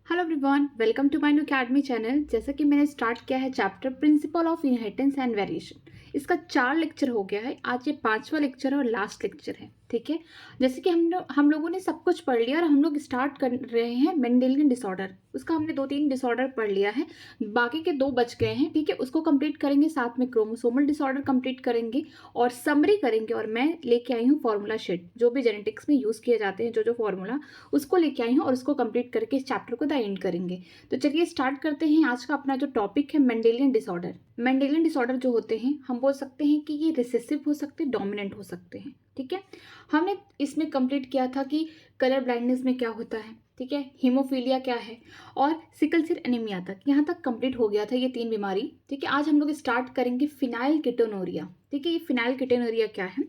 Hello everyone, welcome to my new academy channel. जैसा कि मैंने स्टार्ट किया है chapter principle of inheritance and variation. इसका 4 लेक्चर हो गया है। आज ये 5वां लेक्चर और लास्ट लेक्चर है। ठीक है, जैसे कि हम लोगों ने सब कुछ पढ़ लिया और हम लोग स्टार्ट कर रहे हैं मेंडेलियन डिसऑर्डर। उसका हमने 2-3 डिसऑर्डर पढ़ लिया है, बाकी के 2 बच गए हैं। ठीक है, उसको कंप्लीट करेंगे, साथ में क्रोमोसोमल डिसऑर्डर कंप्लीट करेंगे और समरी करेंगे। और मैं लेके आई हूँ फॉर्मूला शीट, जो भी जेनेटिक्स में यूज़ किए जाते हैं, जो फॉर्मूला, उसको लेके आई हूँ और उसको कंप्लीट करके इस चैप्टर को द एंड करेंगे। तो चलिए स्टार्ट करते हैं। आज का अपना जो टॉपिक है मेंडेलियन डिसऑर्डर। मेंडेलियन डिसऑर्डर जो होते हैं, हम बोल सकते हैं कि ये रिसेसिव हो सकते हैं, डोमिनेंट हो सकते हैं। ठीक है, हमने इसमें कंप्लीट किया था कि कलर ब्लाइंडनेस में क्या होता है, ठीक है, हीमोफीलिया क्या है और सिकल सेल एनीमिया तक, यहाँ तक कंप्लीट हो गया था ये 3 बीमारी। ठीक है, आज हम लोग स्टार्ट करेंगे फिनाइलकीटोनुरिया। ठीक है, ये फिनाइलकीटोनुरिया क्या है?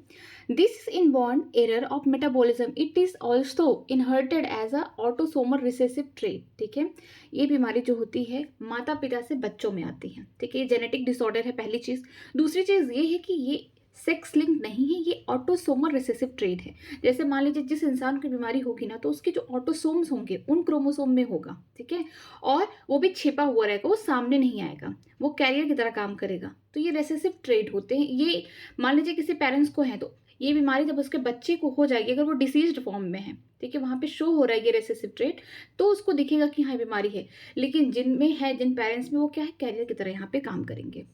This is inborn error of metabolism. It is also inherited as a autosomal recessive trait. ठीक है, ये बीमारी जो होती है माता पिता से बच्चों में आती है। ठीक है, ये जेनेटिक डिसऑर्डर है, पहली चीज। दूसरी चीज ये है कि ये सेक्स लिंक नहीं है, ये ऑटोसोमल रिसेसिव ट्रेट है। जैसे मान लीजिए जिस इंसान की बीमारी होगी ना, तो उसके जो ऑटोसोम्स होंगे उन क्रोमोसोम में होगा। ठीक है, और वो भी छिपा हुआ रहेगा, वो सामने नहीं आएगा, वो कैरियर की तरह काम करेगा। तो ये रिसेसिव ट्रेट होते हैं। ये मान लीजिए किसी पेरेंट्स को है, तो ये बीमारी जब उसके बच्चे को हो जाएगी, अगर वो डिसीज्ड फॉर्म में है, ठीक है, वहां पे शो हो रहा है ये रेसेसिव ट्रेट, तो उसको दिखेगा कि हाँ बीमारी है। लेकिन जिनमें है, जिन पेरेंट्स में, वो क्या है, कैरियर की तरह यहाँ पे काम करेंगे।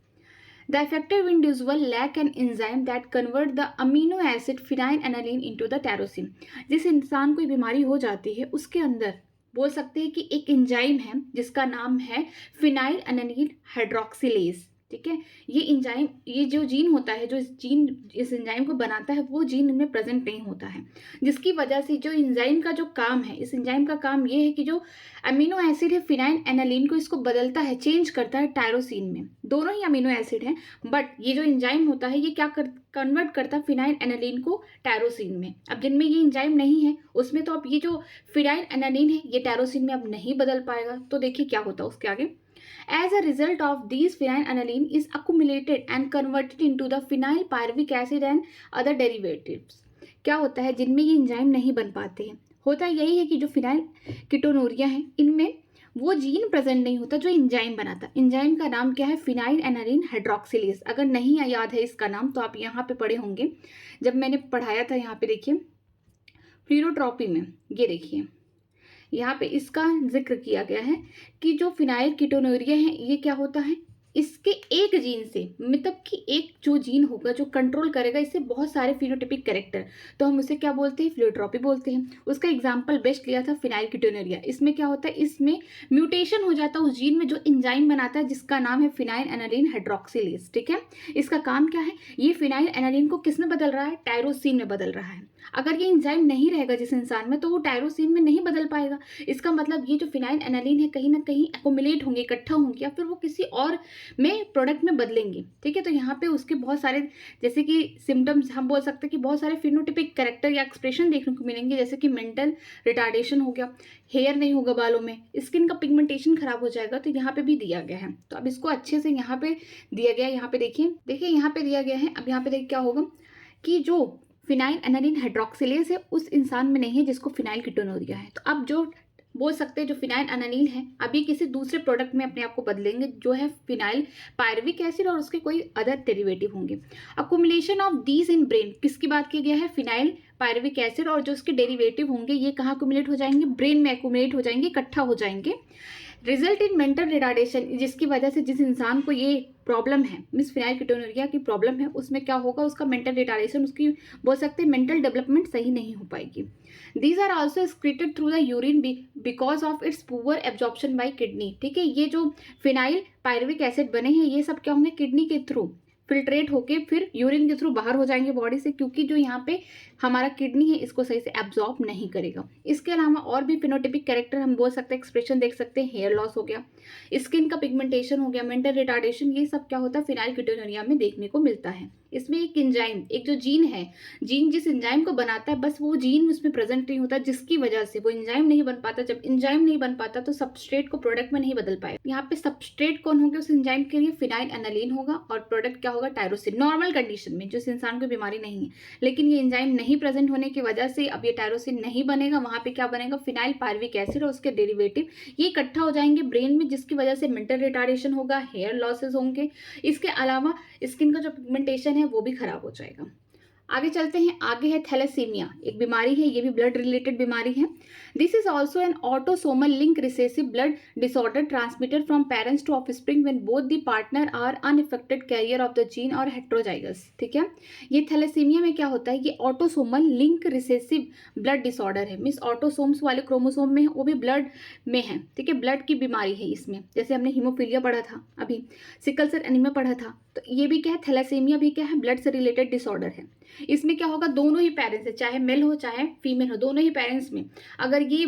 The affected individual lack an enzyme that convert the amino acid phenylalanine into the tyrosine। जिस इंसान को ये बीमारी हो जाती है, उसके अंदर बोल सकते हैं कि एक एंजाइम है जिसका नाम है फिनाइलएलानिन हाइड्रोक्सिलेज। ठीक है, ये एंजाइम, ये जो जीन होता है, जो इस एंजाइम को बनाता है, वो जीन इनमें प्रेजेंट नहीं होता है, जिसकी वजह से जो एंजाइम का जो काम है, इस एंजाइम का काम ये है कि जो अमीनो एसिड है फिनाइलएलानिन को, इसको बदलता है, चेंज करता है टायरोसिन में। दोनों ही अमीनो एसिड हैं, बट ये जो एंजाइम होता है, ये क्या कन्वर्ट करता है फिनाइलएलानिन को टायरोसिन में। अब जिनमें ये एंजाइम नहीं है, उसमें तो अब ये जो फिनाइलएलानिन है, ये टायरोसिन में अब नहीं बदल पाएगा। तो देखिए क्या होता है उसके आगे। As a result of these, phenylalanine is accumulated and converted into the phenylpyruvic acid and other derivatives। क्या होता है, जिनमें ये एंजाइम नहीं बन पाते हैं, होता यही है कि जो फिनाइलकीटोनुरिया है, इनमें वो जीन प्रेजेंट नहीं होता जो एंजाइम बनाता। एंजाइम का नाम क्या है? Phenylalanine hydroxylase. अगर नहीं याद है इसका नाम, तो आप यहाँ पे पढ़े होंगे जब मैंने पढ़ाया था। यहाँ पे देखिए प्लीरोट्रॉपी में, ये देखिए यहाँ पे इसका जिक्र किया गया है कि जो फिनाइलकीटोनुरिया है, ये क्या होता है, इसके एक जीन से, मतलब कि एक जो जीन होगा जो कंट्रोल करेगा इससे बहुत सारे फिनोटिपिक कैरेक्टर, तो हम उसे क्या बोलते हैं? प्लीरोट्रॉपी बोलते हैं। उसका एग्जाम्पल बेस्ट लिया था फिनाइलकीटोनुरिया। इसमें क्या होता है, इसमें म्यूटेशन हो जाता है उस जीन में जो एंजाइम बनाता है, जिसका नाम है फिनाइलएलानिन हाइड्रोक्सिलेज। ठीक है, इसका काम क्या है? ये फिनाइलएलानिन को किस में बदल रहा है? टायरोसिन में बदल रहा है। अगर ये एंजाइम नहीं रहेगा जिस इंसान में, तो वो टायरोसिन में नहीं बदल पाएगा। इसका मतलब ये जो फिनाइलएलानिन है, कहीं ना कहीं एक्युमुलेट होंगे, इकट्ठा होंगे, या फिर वो किसी और में प्रोडक्ट में बदलेंगे। ठीक है, तो यहाँ पे उसके बहुत सारे, जैसे कि सिम्टम्स, हम बोल सकते हैं कि बहुत सारे फिनोटिपिक कैरेक्टर या एक्सप्रेशन देखने को मिलेंगे, जैसे कि मेंटल रिटार्डेशन हो गया, हेयर नहीं होगा बालों में, स्किन का पिगमेंटेशन खराब हो जाएगा। तो यहाँ पे भी दिया गया है, तो अब इसको अच्छे से यहाँ पे दिया गया है। यहाँ पे देखिए यहाँ पे दिया गया है। अब यहाँ पे देखिए क्या होगा कि जो फिनाइलएलानिन हाइड्रोक्सिलेज है उस इंसान में नहीं है जिसको फिनाइलकीटोनुरिया है। तो अब जो बोल सकते हैं जो फिनाइलएलानिन है, अभी किसी दूसरे प्रोडक्ट में अपने आप को बदलेंगे, जो है फिनाइलपायरुविक एसिड, और उसके कोई अदर डेरिवेटिव होंगे। Accumulation of these in brain, किसकी बात की गया है? फिनाइलपायरुविक एसिड, और जो उसके डेरिवेटिव होंगे ये कहाँ अकुमुलेट हो जाएंगे? ब्रेन में अकुमुलेट हो जाएंगे, इकट्ठा हो जाएंगे। रिजल्ट इन मेंटल रिटार्डेशन, जिसकी वजह से जिस इंसान को ये प्रॉब्लम है, मिस फिनाइलकीटोनुरिया की प्रॉब्लम है, उसमें क्या होगा? उसका मेंटल रिटार्डेशन, उसकी बोल सकते हैं मेंटल डेवलपमेंट सही नहीं हो पाएगी। These are also excreted through the urine because of its poor absorption by kidney। ठीक है, ये जो फिनाइल पायरुविक एसिड बने हैं, ये सब क्या होंगे? किडनी के थ्रू फिल्ट्रेट होके फिर यूरिन के थ्रू बाहर हो जाएंगे बॉडी से, क्योंकि जो यहाँ पे हमारा किडनी है, इसको सही से एब्जॉर्ब नहीं करेगा। इसके अलावा और भी फिनोटिपिक कैरेक्टर हम बोल सकते हैं, एक्सप्रेशन देख सकते हैं, हेयर लॉस हो गया, स्किन का पिगमेंटेशन हो गया, मेंटल रिटार्डेशन, ये सब क्या होता है? फिनाइलकीटोनुरिया में देखने को मिलता है। इसमें एक एंजाइम, एक जो जीन है, जीन जिस एंजाइम को बनाता है, बस वो जीन उसमें प्रेजेंट नहीं होता, जिसकी वजह से वो एंजाइम नहीं बन पाता। जब एंजाइम नहीं बन पाता तो सबस्ट्रेट को प्रोडक्ट में नहीं बदल पाएगा। यहाँ पे सबस्ट्रेट कौन होगा उस एंजाइम के लिए? फिनाइल एनालिन होगा, और प्रोडक्ट क्या होगा? टायरोसिन। नॉर्मल कंडीशन में, जो इस इंसान को बीमारी नहीं है, लेकिन ये एंजाइम नहीं प्रेजेंट होने की वजह से अब ये टायरोसिन नहीं बनेगा। वहां पे क्या बनेगा? फिनाइल पायरुविक एसिड और उसके डेरिवेटिव, ये इकट्ठा हो जाएंगे ब्रेन में, जिसकी वजह से मेंटल रिटार्डेशन होगा, हेयर लॉसेस होंगे। इसके अलावा स्किन का जो पिगमेंटेशन है वो भी खराब हो जाएगा। आगे चलते हैं। आगे है थैलेसीमिया, एक बीमारी है, ये भी ब्लड रिलेटेड बीमारी है। This is also an autosomal link recessive blood disorder transmitted from parents to offspring when both the partner are unaffected carrier of the gene or heterozygous. ठीक है, ये थैलेसीमिया में क्या होता है? ये autosomal link recessive blood disorder है, means autosomes वाले क्रोमोसोम में है, वो भी ब्लड में है। ठीक है, ब्लड की बीमारी है इसमें, जैसे हमने हीमोफीलिया पढ़ा था, अभी सिकल सेल एनीमिया पढ़ा था, तो ये भी क्या है? थैलेसीमिया भी क्या है? ब्लड से रिलेटेड डिसऑर्डर है। इसमें क्या होगा? दोनों ही पेरेंट्स है, चाहे मेल हो चाहे फीमेल हो, दोनों ही पेरेंट्स में अगर ये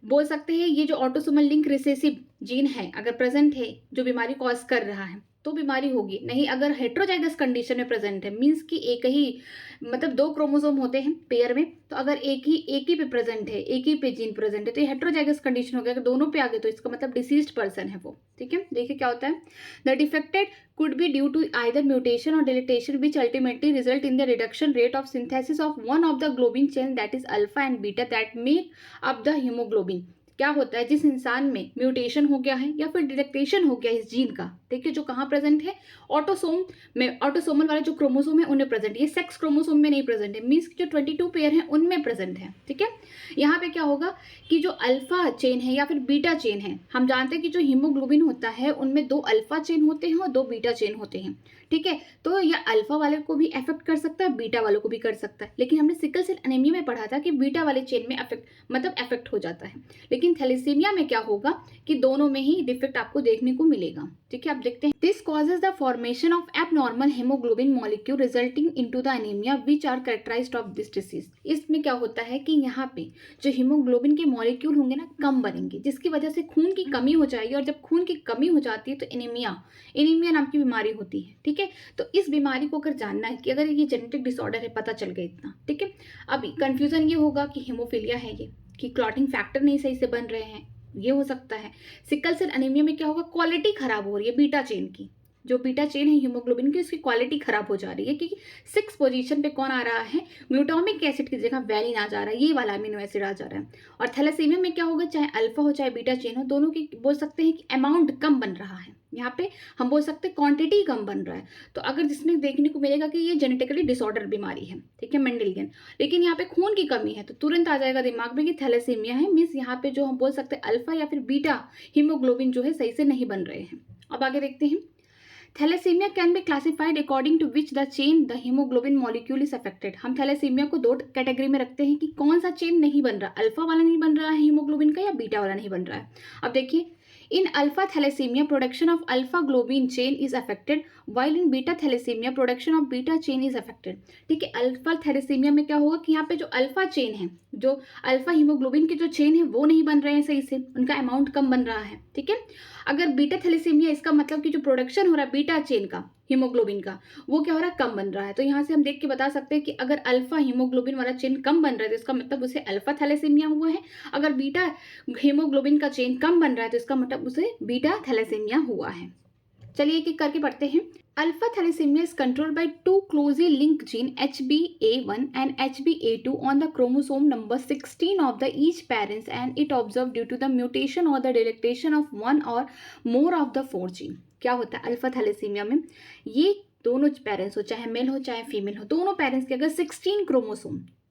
बोल सकते हैं, ये जो ऑटोसोमल लिंक रिसेसिव जीन है अगर प्रेजेंट है, जो बीमारी कॉज कर रहा है, तो बीमारी होगी। नहीं, अगर हेट्रोजाइगस कंडीशन में प्रेजेंट है, मीन्स कि एक ही, मतलब दो क्रोमोसोम होते हैं पेयर में, तो अगर एक ही पे प्रेजेंट है, एक ही पे जीन प्रेजेंट है, तो ये हेट्रोजाइगस कंडीशन हो गया। अगर दोनों पे आ गए तो इसका मतलब डिसीज्ड पर्सन है वो। ठीक है, देखिए क्या होता है। The defected could be due to either mutation or deletion which ultimately result in the reduction rate of synthesis of one of the globin chain, that is alpha and beta, that make up the hemoglobin। क्या होता है? जिस इंसान में mutation हो गया है या फिर डिलेक्टेशन हो गया इस जीन का, ठीक है, जो कहाँ प्रेजेंट है? ऑटोसोम में, ऑटोसोमल वाले जो क्रोमोसोम है उनमें प्रेजेंट, ये सेक्स क्रोमोसोम में नहीं प्रेजेंट है, मीन्स जो 22 पेयर है उनमें प्रेजेंट है। ठीक है, यहाँ पे क्या होगा कि जो अल्फा चेन है या फिर बीटा चेन है, हम जानते हैं कि जो हीमोग्लोबिन होता है उनमें 2 अल्फा चेन होते हैं और 2 बीटा चेन होते हैं। ठीक है, तो यह अल्फा वाले को भी अफेक्ट कर सकता है, बीटा वालों को भी कर सकता है, लेकिन हमने सिकल सेल एनीमिया में पढ़ा था कि बीटा वाले चेन में अफेक्ट हो जाता है। लेकिन थैलेसीमिया में क्या होगा कि दोनों में ही डिफेक्ट आपको देखने को मिलेगा। ठीक है, आप देखते हैं। This causes the formation of abnormal haemoglobin molecule resulting into the anaemia which are characterized of this disease. इसमें क्या होता है कि यहाँ पे जो हीमोग्लोबिन के मॉलिक्यूल होंगे ना, कम बनेंगे, जिसकी वजह से खून की कमी हो जाएगी, और जब खून की कमी हो जाती है तो एनीमिया नाम की बीमारी होती है। ठीक है, तो इस बीमारी को अगर जानना है कि अगर ये जेनेटिक डिसऑर्डर है, पता चल गया इतना। ठीक है, अभी कंफ्यूजन ये होगा कि हीमोफीलिया है ये, कि क्लॉटिंग फैक्टर नहीं सही से बन रहे हैं, ये हो सकता है। सिकल सेल एनीमिया में क्या होगा? क्वालिटी खराब हो रही है बीटा चेन की, जो बीटा चेन है हीमोग्लोबिन की, उसकी क्वालिटी खराब हो जा रही है, क्योंकि 6 पोजीशन पे कौन आ रहा है? ग्लूटामिक एसिड की जगह वैलिन आ जा रहा है, ये वाला अमीनो एसिड आ जा रहा है। और थैलेसीमिया में क्या होगा? चाहे अल्फा हो चाहे बीटा चेन हो, दोनों की बोल सकते हैं कि अमाउंट कम बन रहा है। यहाँ पे हम बोल सकते हैं क्वांटिटी कम बन रहा है। तो अगर जिसमें देखने को मिलेगा कि ये जेनेटिकली डिसऑर्डर बीमारी है, ठीक है, मेंडेलियन, लेकिन यहाँ पे खून की कमी है, तो तुरंत आ जाएगा दिमाग में कि थैलेसीमिया है, मीन्स यहाँ पे जो हम बोल सकते हैं अल्फा या फिर बीटा हीमोग्लोबिन जो है सही से नहीं बन रहे हैं। अब आगे देखते हैं। Thalassaemia can be classified according to which the chain the haemoglobin molecule is affected. हम थैलेसीमिया को 2 कैटेगरी में रखते हैं कि कौन सा चेन नहीं बन रहा, अल्फा वाला नहीं बन रहा है हीमोग्लोबिन का, या बीटा वाला नहीं बन रहा है। अब देखिए, in alpha thalassemia production of alpha globin chain is affected, while in beta thalassemia production of beta chain is affected. ठीक है, अल्फा थैलेसीमिया में क्या होगा कि यहाँ पे जो अल्फा चेन है, जो अल्फा हीमोग्लोबिन के जो चेन है वो नहीं बन रहे हैं सही से, उनका अमाउंट कम बन रहा है। ठीक है, अगर बीटा थैलेसीमिया, इसका मतलब कि जो प्रोडक्शन हो रहा है बीटा चेन का हीमोग्लोबिन का, वो क्या हो रहा है? कम बन रहा है। तो यहाँ से हम देख के बता सकते हैं कि अगर अल्फा हीमोग्लोबिन वाला चेन कम बन रहा है तो इसका मतलब उसे अल्फा थैलेसीमिया हुआ है। अगर बीटा हीमोग्लोबिन का चेन कम बन रहा है तो इसका मतलब उसे बीटा थैलेसीमिया हुआ है। चलिए एक एक करके पढ़ते हैं। Alpha thalassaemia is controlled by 2 closely linked gene HbA1 and HbA2 on the chromosome number 16 of the each parents, and it observed due to the mutation or the deletion of one or more of the 4 gene। क्या होता है alpha thalassaemia में? ये दोनों parents हो, चाहे mail हो चाहे फीमेल हो, दोनों पेरेंट्स के अगर 16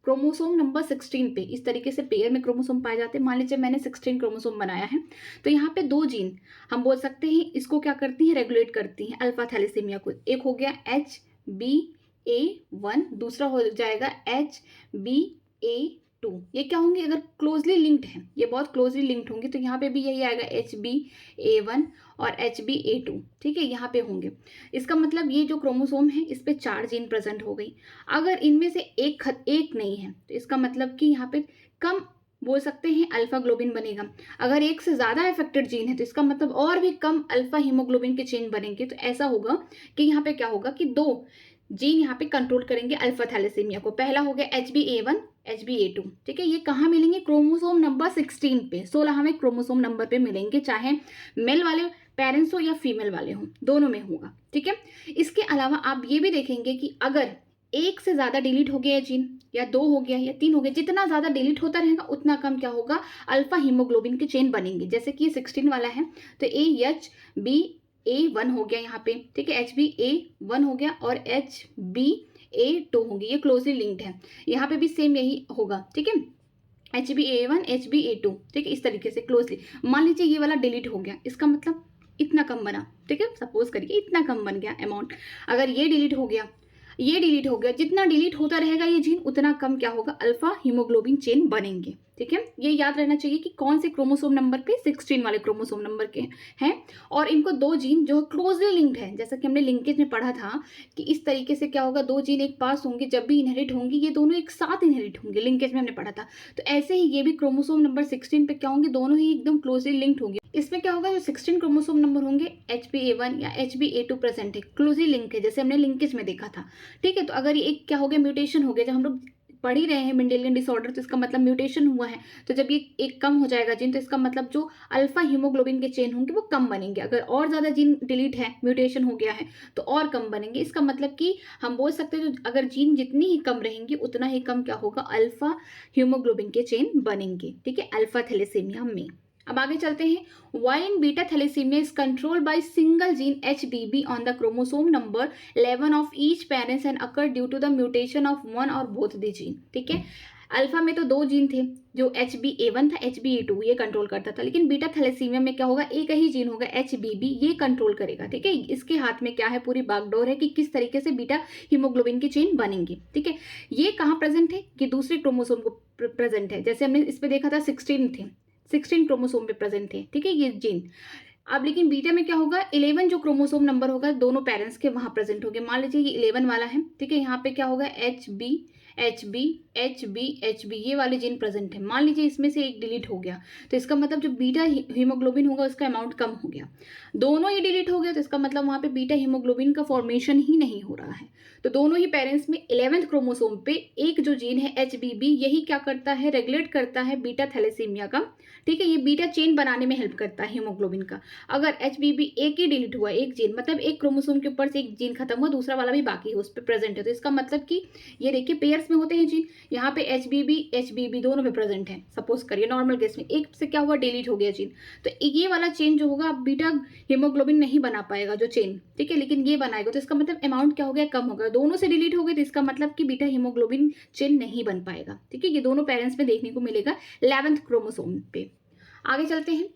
क्रोमोसोम नंबर 16 पे इस तरीके से पेयर में क्रोमोसोम पाए जाते हैं। मान लीजिए मैंने 16 क्रोमोसोम बनाया है, तो यहाँ पे 2 जीन हम बोल सकते हैं इसको क्या करती हैं? रेगुलेट करती हैं अल्फा थैलेसीमिया को। एक हो गया HbA1, दूसरा हो जाएगा HbA2। ये क्या होंगे? अगर क्लोजली लिंक्ड है, ये बहुत क्लोजली लिंक्ड होंगे, तो यहाँ पे भी यही आएगा HbA1 और HbA2। ठीक है, यहाँ पे होंगे। इसका मतलब ये जो क्रोमोसोम है इस पे 4 जीन प्रेजेंट हो गई। अगर इनमें से एक नहीं है तो इसका मतलब कि यहाँ पे कम बोल सकते हैं अल्फा ग्लोबिन बनेगा। अगर एक से ज़्यादा अफेक्टेड जीन है तो इसका मतलब और भी कम अल्फा हीमोग्लोबिन के चेन बनेंगे। तो ऐसा होगा कि यहाँ पे क्या होगा कि 2 जीन यहाँ पे कंट्रोल करेंगे अल्फा थैलेसीमिया को। पहला हो गया HbA1, HbA2, ठीक है। ये कहाँ मिलेंगे? क्रोमोसोम नंबर 16 पे, 16वें क्रोमोसोम नंबर पे मिलेंगे, चाहे मेल वाले पेरेंट्स हो या फीमेल वाले हो, दोनों में होगा, ठीक है। इसके अलावा आप ये भी देखेंगे कि अगर एक से ज़्यादा डिलीट हो गया है जीन, या 2 हो गया या 3 हो गया, जितना ज़्यादा डिलीट होता रहेगा उतना कम क्या होगा? अल्फा हीमोग्लोबिन के चेन बनेंगे। जैसे कि 16 वाला है तो HbA1 हो गया यहाँ पे, ठीक है, HbA1 हो गया और HbA2 होंगे, ये क्लोजली लिंक्ड है। यहाँ पे भी सेम यही होगा, ठीक है, HbA1 HbA2, ठीक है, इस तरीके से क्लोजली। मान लीजिए ये वाला डिलीट हो गया, इसका मतलब इतना कम बना, ठीक है, सपोज करिए इतना कम बन गया अमाउंट। अगर ये डिलीट हो गया, ये डिलीट हो गया, जितना डिलीट होता रहेगा ये जीन उतना कम क्या होगा? अल्फा हीमोग्लोबिन चेन बनेंगे, ठीक है। ये याद रहना चाहिए कि कौन से क्रोमोसोम नंबर पे? 16 वाले क्रोमोसोम नंबर के हैं। और इनको दो जीन जो क्लोजली लिंक्ड है, जैसा कि हमने लिंकेज में पढ़ा था कि इस तरीके से क्या होगा, दो जीन एक पास होंगे, जब भी इनहेरिट होंगे ये दोनों एक साथ इनहेरिट होंगे, लिंकेज में हमने पढ़ा था। तो ऐसे ही ये भी क्रोमोसोम नंबर 16 पे क्या होंगे? दोनों ही एकदम क्लोजली लिंक्ड होंगे। इसमें क्या होगा? जो 16 क्रोमोसोम नंबर होंगे HbA1 या HbA2 प्रेजेंट है, क्लोजली लिंक है, जैसे हमने लिंकेज में देखा था, ठीक है। तो अगर ये एक क्या हो गया? म्यूटेशन हो गया। जब हम लोग पढ़ ही रहे हैं मेंडेलियन डिसऑर्डर, तो इसका मतलब म्यूटेशन हुआ है। तो जब ये एक कम हो जाएगा जीन, तो इसका मतलब जो अल्फा हीमोग्लोबिन के चेन होंगे वो कम बनेंगे। अगर और ज़्यादा जीन डिलीट है, म्यूटेशन हो गया है, तो और कम बनेंगे। इसका मतलब कि हम बोल सकते हैं अगर जीन जितनी ही कम रहेंगी उतना ही कम क्या होगा? अल्फा हीमोग्लोबिन के चेन बनेंगे, ठीक है, अल्फा थैलेसीमिया में। अब आगे चलते हैं। While in beta thalassaemia is controlled by single gene HBB on the chromosome number 11 of each parents and occur due to the mutation of one or both the gene, ठीक है। Alpha में तो दो जीन थे, जो HbA1 था, HbA2 ये control करता था, लेकिन बीटा थैलेसीमिया में क्या होगा? एक ही जीन होगा HBB, ये कंट्रोल करेगा, ठीक है। इसके हाथ में क्या है? पूरी बागडोर है कि किस तरीके से बीटा हीमोग्लोबिन की चेन बनेंगी, ठीक है। ये कहाँ प्रेजेंट है? कि दूसरे क्रोमोसोम को प्रेजेंट है। जैसे हमने इस पे देखा था 16 क्रोमोसोम पे प्रेजेंट है, ठीक है, ये जीन। अब लेकिन बीटा में क्या होगा? 11 जो क्रोमोसोम नंबर होगा दोनों पेरेंट्स के वहां प्रेजेंट होंगे। मान लीजिए ये 11 वाला है, ठीक है, यहाँ पे क्या होगा? HB ये वाले जीन प्रेजेंट है। मान लीजिए इसमें से एक डिलीट हो गया, तो इसका मतलब जो बीटा हीमोग्लोबिन होगा उसका अमाउंट कम हो गया। दोनों ही डिलीट हो गया तो इसका मतलब वहां पे बीटा हीमोग्लोबिन का फॉर्मेशन ही नहीं हो रहा है। तो दोनों ही पेरेंट्स में 11वें क्रोमोसोम पे एक जो जीन है HBB, यही क्या करता है? रेगुलेट करता है बीटा थैलेसीमिया का, ठीक है। ये बीटा चेन बनाने में हेल्प करता है हीमोग्लोबिन का। अगर HBB एक ही डिलीट हुआ, एक जीन, मतलब एक क्रोमोसोम के ऊपर से एक जीन खत्म हुआ, दूसरा वाला भी बाकी है, उस पर प्रेजेंट है, तो इसका मतलब कि ये देखिए पेयर्स में होते हैं जीन। यहाँ पे HBB दोनों पे प्रेजेंट है। सपोज करिए नॉर्मल केस में एक से क्या हुआ? डिलीट हो गया जीन, तो ये वाला चेन जो होगा बीटा हीमोग्लोबिन नहीं बना पाएगा जो चेन, ठीक है, लेकिन ये बनाएगा। तो इसका मतलब अमाउंट क्या हो गया? कम हो गया। दोनों से डिलीट हो गए तो इसका मतलब कि बीटा हीमोग्लोबिन चेन नहीं बन पाएगा, ठीक है। ये दोनों पेरेंट्स में देखने को मिलेगा 11वें क्रोमोसोम पे। आगे चलते हैं।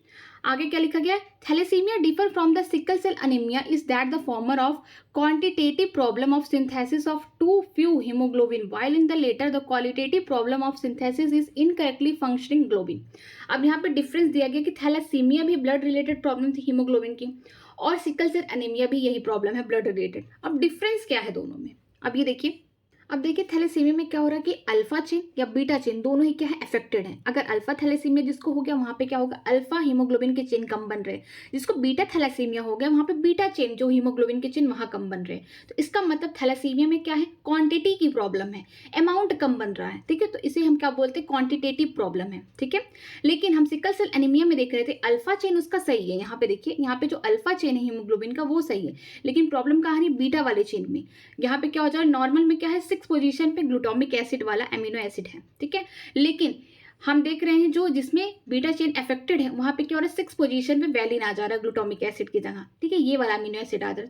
आगे क्या लिखा गया? Thalassaemia differ from the sickle cell anaemia is that the former of quantitative problem of synthesis of too few haemoglobin while in the latter the qualitative problem of synthesis is incorrectly functioning globin. अब यहाँ पे difference दिया गया कि thalassaemia भी blood related problem थी haemoglobin की, और सिकल सेल अनीमिया भी यही प्रॉब्लम है, ब्लड रिलेटेड। अब डिफरेंस क्या है दोनों में? अब ये देखिए, अब देखिए थैलेसीमिया में क्या हो रहा है कि अल्फा चेन या बीटा चेन दोनों ही क्या है? अफेक्टेड है। अगर अल्फा थैलेसीमिया जिसको हो गया वहां पे क्या होगा? अल्फा हीमोग्लोबिन के चेन कम बन रहे हैं। जिसको बीटा थैलेसीमिया हो गया वहां पे बीटा चेन जो हीमोग्लोबिन के चेन वहां कम बन रहे हैं। तो इसका मतलब थैलेसीमिया में क्या है? क्वांटिटी की प्रॉब्लम है, अमाउंट कम बन रहा है, ठीक है। तो इसे हम क्या बोलते हैं? क्वांटिटेटिव प्रॉब्लम है, ठीक है। लेकिन हम सिकल सेल एनीमिया में देख रहे थे अल्फा चेन उसका सही है। यहाँ पे देखिए, यहाँ पे जो अल्फा चेन है हीमोग्लोबिन का वो सही है, लेकिन प्रॉब्लम कहाँ आ रही? बीटा वाले चेन में। यहाँ पे क्या हो जाए? नॉर्मल में क्या है? 6 पोजीशन पे ग्लूटामिक एसिड वाला एमिनो एसिड है, ठीक है। लेकिन हम देख रहे हैं जो जिसमें बीटा चेन अफेक्टेड है वहां पे क्या हो रहा है? 6 पोजीशन पे वैलिन आ जा रहा है ग्लूटामिक एसिड की जगह, ठीक है, ये वाला अमीनो एसिड आ जा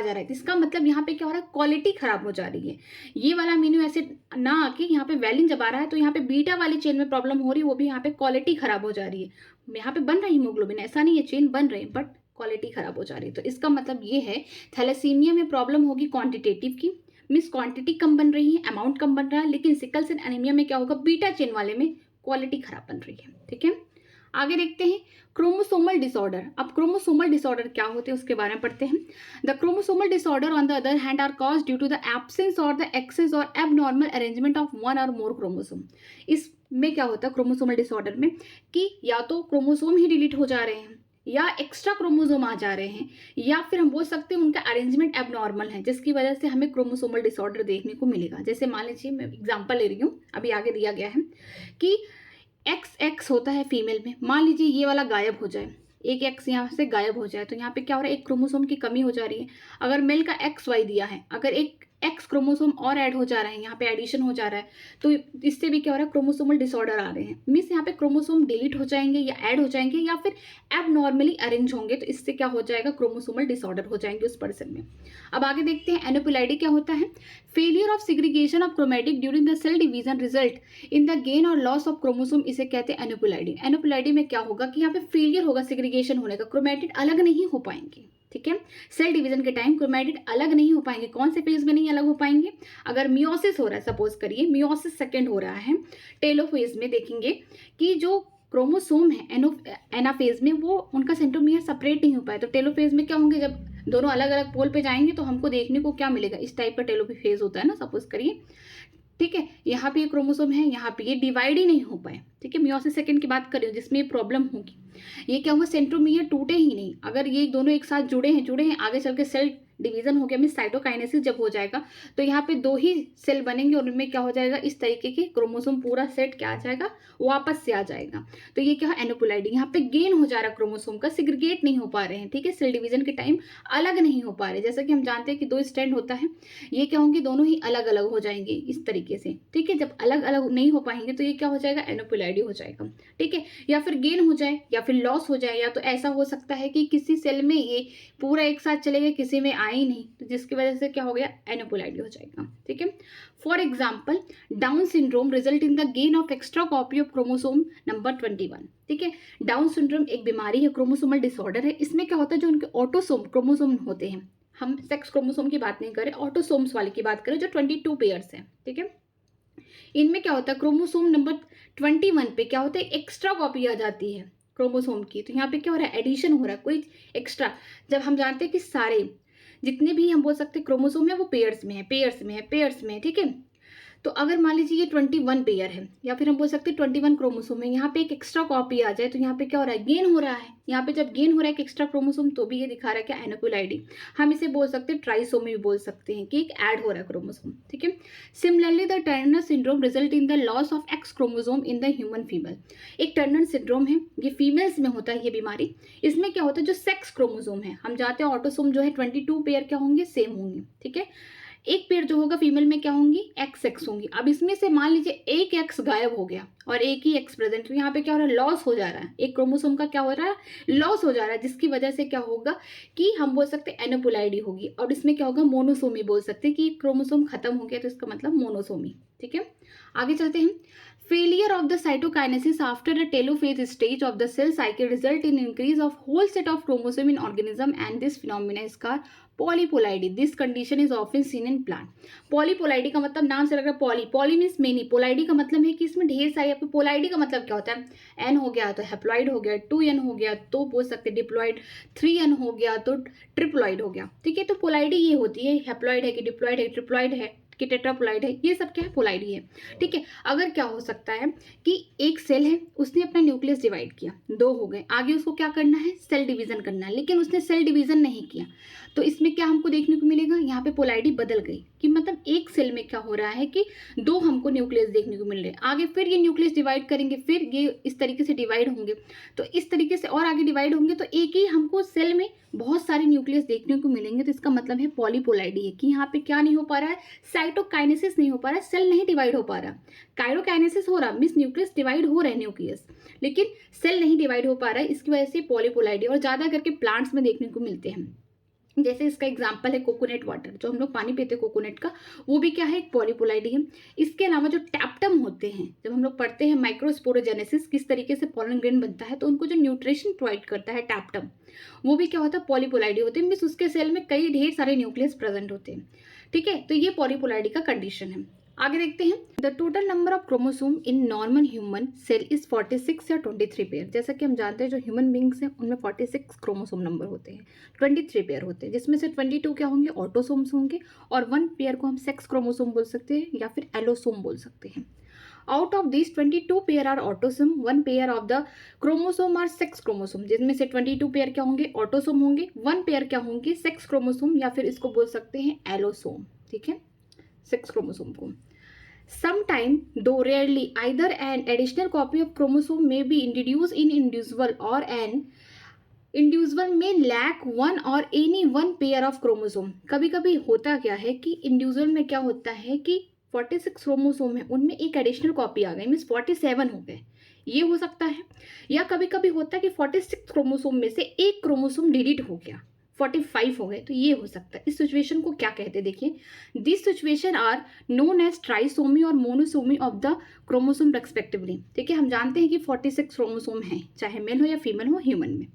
रहा है। इसका मतलब यहाँ पे क्या हो रहा है? क्वालिटी खराब हो जा रही है। ये वाला अमीनो एसिड ना आके यहाँ पे वैलिन जब आ रहा है तो यहाँ पे बीटा वाली चेन में प्रॉब्लम हो रही है, वो भी यहाँ पे क्वालिटी खराब हो जा रही है। यहाँ पे बन रहा है हीमोग्लोबिन, ऐसा नहीं है चेन बन रहे हैं, बट क्वालिटी खराब हो जा रही है। तो इसका मतलब ये है थैलेसीमिया में प्रॉब्लम होगी क्वांटिटेटिव की, मीन्स क्वांटिटी कम बन रही है, अमाउंट कम बन रहा है। लेकिन सिकल सेल एनीमिया में क्या होगा? बीटा चेन वाले में क्वालिटी खराब बन रही है, ठीक है। आगे देखते हैं क्रोमोसोमल डिसऑर्डर। अब क्रोमोसोमल डिसऑर्डर क्या होते हैं उसके बारे में पढ़ते हैं। The chromosomal disorder on the other hand are caused due to the absence और the excess or abnormal arrangement of one or more chromosome. इसमें क्या होता है क्रोमोसोमल डिसऑर्डर में कि या तो क्रोमोसोम ही डिलीट हो जा रहे हैं, या एक्स्ट्रा क्रोमोसोम आ जा रहे हैं, या फिर हम बोल सकते हैं उनका अरेंजमेंट एबनॉर्मल है, जिसकी वजह से हमें क्रोमोसोमल डिसऑर्डर देखने को मिलेगा। जैसे मान लीजिए, मैं एग्जांपल ले रही हूँ, अभी आगे दिया गया है कि XX होता है फीमेल में, मान लीजिए ये वाला गायब हो जाए, एक X यहाँ से गायब हो जाए, तो यहाँ पे क्या हो रहा है, एक क्रोमोसोम की कमी हो जा रही है। अगर मेल का XY दिया है, अगर एक X क्रोमोसोम और ऐड हो जा रहा है, यहाँ पे एडिशन हो जा रहा है, तो इससे भी क्या हो रहा है, क्रोमोसोमल डिसऑर्डर आ रहे हैं। मीन्स यहाँ पे क्रोमोसोम डिलीट हो जाएंगे या ऐड हो जाएंगे या फिर एबनॉर्मली अरेंज होंगे, तो इससे क्या हो जाएगा, क्रोमोसोमल डिसऑर्डर हो जाएंगे उस पर्सन में। अब आगे देखते हैं एनोप्लाइडी क्या होता है। Failure of segregation of chromatic during the cell division result in the gain or loss of chromosome, इसे कहते हैं एनोप्लाइडी। एनोप्लाइडी में क्या होगा कि यहाँ पे फेलियर होगा सिग्रीगेशन होने का, क्रोमेटिड अलग नहीं हो पाएंगे। ठीक है, सेल डिवीजन के टाइम क्रोमेटिड अलग नहीं हो पाएंगे। कौन से फेज में नहीं अलग हो पाएंगे, अगर मियोसिस हो रहा है, सपोज करिए मियोसिस सेकेंड हो रहा है, टेलोफेज में देखेंगे कि जो क्रोमोसोम है एनाफेज में, वो उनका सेंट्रोमियर सेपरेट नहीं हो पाए, तो टेलोफेज में क्या होंगे, जब दोनों अलग अलग पोल पे जाएंगे तो हमको देखने को क्या मिलेगा, इस टाइप का टेलोफेज होता है ना, सपोज करिए। ठीक है, यहाँ पे ये क्रोमोसोम है, यहाँ पे ये डिवाइड ही नहीं हो पाए। ठीक है, मियोसिस सेकंड की बात कर रही हूँ जिसमें ये प्रॉब्लम होगी। ये क्या हुआ, सेंट्रोमियर टूटे ही नहीं, अगर ये दोनों एक साथ जुड़े हैं आगे चल के सेल डिवीजन हो गया, मीन साइटोकाइनेसिस जब हो जाएगा तो यहाँ पे दो ही सेल बनेंगे और उनमें क्या हो जाएगा, इस तरीके के क्रोमोसोम पूरा सेट क्या आ जाएगा, वापस से आ जाएगा। तो ये क्या है, एनोप्लाइडी। यहाँ पे गेन हो जा रहा है क्रोमोसोम का, सिग्रीगेट नहीं हो पा रहे हैं। ठीक है, सेल डिवीजन के टाइम अलग नहीं हो पा रहे, जैसा कि हम जानते हैं कि दो स्टैंड होता है, ये क्या होंगे, दोनों ही अलग अलग हो जाएंगे इस तरीके से। ठीक है, जब अलग अलग नहीं हो पाएंगे तो ये क्या हो जाएगा, एनोप्लाइडी हो जाएगा। ठीक है, या फिर गेन हो जाए या फिर लॉस हो जाए, या तो ऐसा हो सकता है कि किसी सेल में ये पूरा एक साथ चले गए, किसी में आए ही नहीं, तो जिसकी वजह से क्या हो गया, एनोप्लाइडी हो जाएगा। ठीक है, for example down syndrome result in the gain of extra copy of chromosome number 21। ठीक है, डाउन सिंड्रोम एक बीमारी है, क्रोमोसोमल डिसऑर्डर है। इसमें क्या होता है, जो उनके ऑटोसोम क्रोमोसोम होते हैं, हम सेक्स क्रोमोसोम की बात नहीं करें, ऑटोसोम्स वाले की बात करें, जो 22 पेयर्स हैं। ठीक है, इनमें क्या होता है, क्रोमोसोम नंबर 21 पे क्या होता है, एक्स्ट्रा कॉपी आ जाती है क्रोमोसोम की, तो यहाँ पे क्या हो रहा है, एडिशन हो रहा है कोई एक्स्ट्रा। जब हम जानते हैं कि सारे जितने भी हम बोल सकते हैं क्रोमोसोम है वो पेयर्स में है, पेयर्स में है, पेयर्स में है। ठीक है, तो अगर मान लीजिए ये 21 पेयर है, या फिर हम बोल सकते हैं 21 क्रोमोसोम है, यहाँ पे एक एक्स्ट्रा कॉपी आ जाए तो यहाँ पे क्या हो रहा है, गेन हो रहा है। यहाँ पे जब गेन हो रहा है एक एक्स्ट्रा क्रोमोसोम, तो भी ये दिखा रहा है क्या, एनोप्लाइडी। हम इसे बोल सकते हैं ट्राइसोमी भी बोल सकते हैं कि एक ऐड हो रहा है क्रोमोसोम। ठीक है, similarly the Turner syndrome result in the loss of x chromosome in the human female. एक टर्नर सिंड्रोम है, ये फीमेल्स में होता है ये बीमारी। इसमें क्या होता है, जो सेक्स क्रोमोसोम है, हम जानते हैं ऑटोसोम जो है 22 पेयर क्या होंगे, सेम होंगे। ठीक है, एक पेयर जो होगा फीमेल में क्या होंगी, XX होंगी। अब इसमें से मान लीजिए एक X गायब हो गया और एक ही X प्रेजेंट, तो यहाँ पे क्या हो रहा है, लॉस हो जा रहा है, एक क्रोमोसोम का क्या हो रहा है, लॉस हो जा रहा है, जिसकी वजह से क्या होगा कि हम बोल सकते हैं एनोप्लाइडी होगी। और इसमें क्या होगा, मोनोसोमी बोल सकते हैं कि क्रोमोसोम खत्म हो गया, तो इसका मतलब मोनोसोमी। ठीक है, आगे चलते हैं। Failure of the cytokinesis after a telophase stage of the cell cycle result in increase of whole set of chromosome in organism, and this phenomena is called polyploidy. This condition is often seen in plant. Polyploidy का मतलब नाम से लग रहा है poly, poly means many, polydy का मतलब है कि इसमें ढेर सारी। आपको पोलाइडी का मतलब क्या होता है, N हो गया तो हैप्लॉइड हो गया, 2N हो गया तो बोल सकते डिप्लॉइड, 3N हो गया तो ट्रिप्लॉइड हो गया। ठीक है, तो पोलाइडी ये होती है, हैप्लॉइड है कि डिप्लॉइड है, ट्रिप्लॉइड है कि टेट्राप्लॉइड है, ये सब क्या है, पोलाइडी है। ठीक है, अगर क्या हो सकता है कि एक सेल है, उसने अपना न्यूक्लियस डिवाइड किया, दो हो गए, आगे उसको क्या करना है, सेल डिवीजन करना है, लेकिन उसने सेल डिवीजन नहीं किया, तो इसमें क्या हमको देखने को मिलेगा, यहाँ पे पोलाइडी बदल गई, कि मतलब एक सेल में क्या हो रहा है कि दो हमको न्यूक्लियस देखने को मिल रहे हैं। आगे फिर ये न्यूक्लियस डिवाइड करेंगे, फिर ये इस तरीके से डिवाइड होंगे, तो इस तरीके से और आगे डिवाइड होंगे, तो एक ही हमको सेल में बहुत सारे न्यूक्लियस देखने को मिलेंगे। तो इसका मतलब है पॉलीपोलाइडी है, कि यहाँ पे क्या नहीं हो पा रहा है, साइटोकाइनेसिस नहीं हो पा रहा है, सेल नहीं डिवाइड हो पा रहा, काइरोकाइनेसिस हो रहा, मींस न्यूक्लियस डिवाइड हो रहे हैं न्यूक्लियस, लेकिन सेल नहीं डिवाइड हो पा रहा है। इसकी वजह से पॉलीपोलाइडी और ज़्यादा करके प्लांट्स में देखने को मिलते हैं। जैसे इसका एग्जाम्पल है कोकोनट वाटर, जो हम लोग पानी पीते हैं कोकोनट का, वो भी क्या है, एक पॉलीपोलाइडी है। इसके अलावा जो टैप्टम होते हैं, जब हम लोग पढ़ते हैं माइक्रोस्पोरोजेनेसिस, किस तरीके से पॉलन ग्रेन बनता है, तो उनको जो न्यूट्रिशन प्रोवाइड करता है टैप्टम, वो भी क्या होता है, पॉलीपोलाइडी होते हैं, मीन्स उसके सेल में कई ढेर सारे न्यूक्लियस प्रेजेंट होते हैं। ठीक है, तो ये पॉलीपोलाइडी का कंडीशन है। आगे देखते हैं, the total number of chromosome in normal human cell is 46 या 23 पेयर। जैसा कि हम जानते हैं जो ह्यूमन बींग्स हैं उनमें 46 क्रोमोसोम नंबर होते हैं, 23 पेयर होते हैं, जिसमें से 22 क्या होंगे, ऑटोसोम्स होंगे, और 1 पेयर को हम सेक्स क्रोमोसोम बोल सकते हैं या फिर एलोसोम बोल सकते हैं। Out of this 22 pair are autosome, 1 pair of the chromosome are sex chromosome, जिनमें से 22 पेयर क्या होंगे, ऑटोसोम होंगे, 1 पेयर क्या होंगे, सेक्स क्रोमोसोम, या फिर इसको बोल सकते हैं एलोसोम, ठीक है, सेक्स क्रोमोसोम को। Sometime, though rarely, either an additional copy of chromosome may be introduced in individual or an individual may lack one or any one pair of chromosome। कभी कभी होता क्या है कि इंडिविजुअल में क्या होता है कि 46 क्रोमोसोम है, उनमें एक एडिशनल कॉपी आ गई, मीन्स 47 हो गए, ये हो सकता है। या कभी कभी होता है कि 46 क्रोमोसोम में से एक क्रोमोसोम डिलीट हो गया, 45 हो गए, तो ये हो सकता है। इस सिचुएशन को क्या कहते हैं, देखिए, this situation are known as trisomy और monosomy of the chromosome respectively, ठीक है। हम जानते हैं कि 46 क्रोमोसोम हैं, चाहे मेल हो या फीमेल हो ह्यूमन में।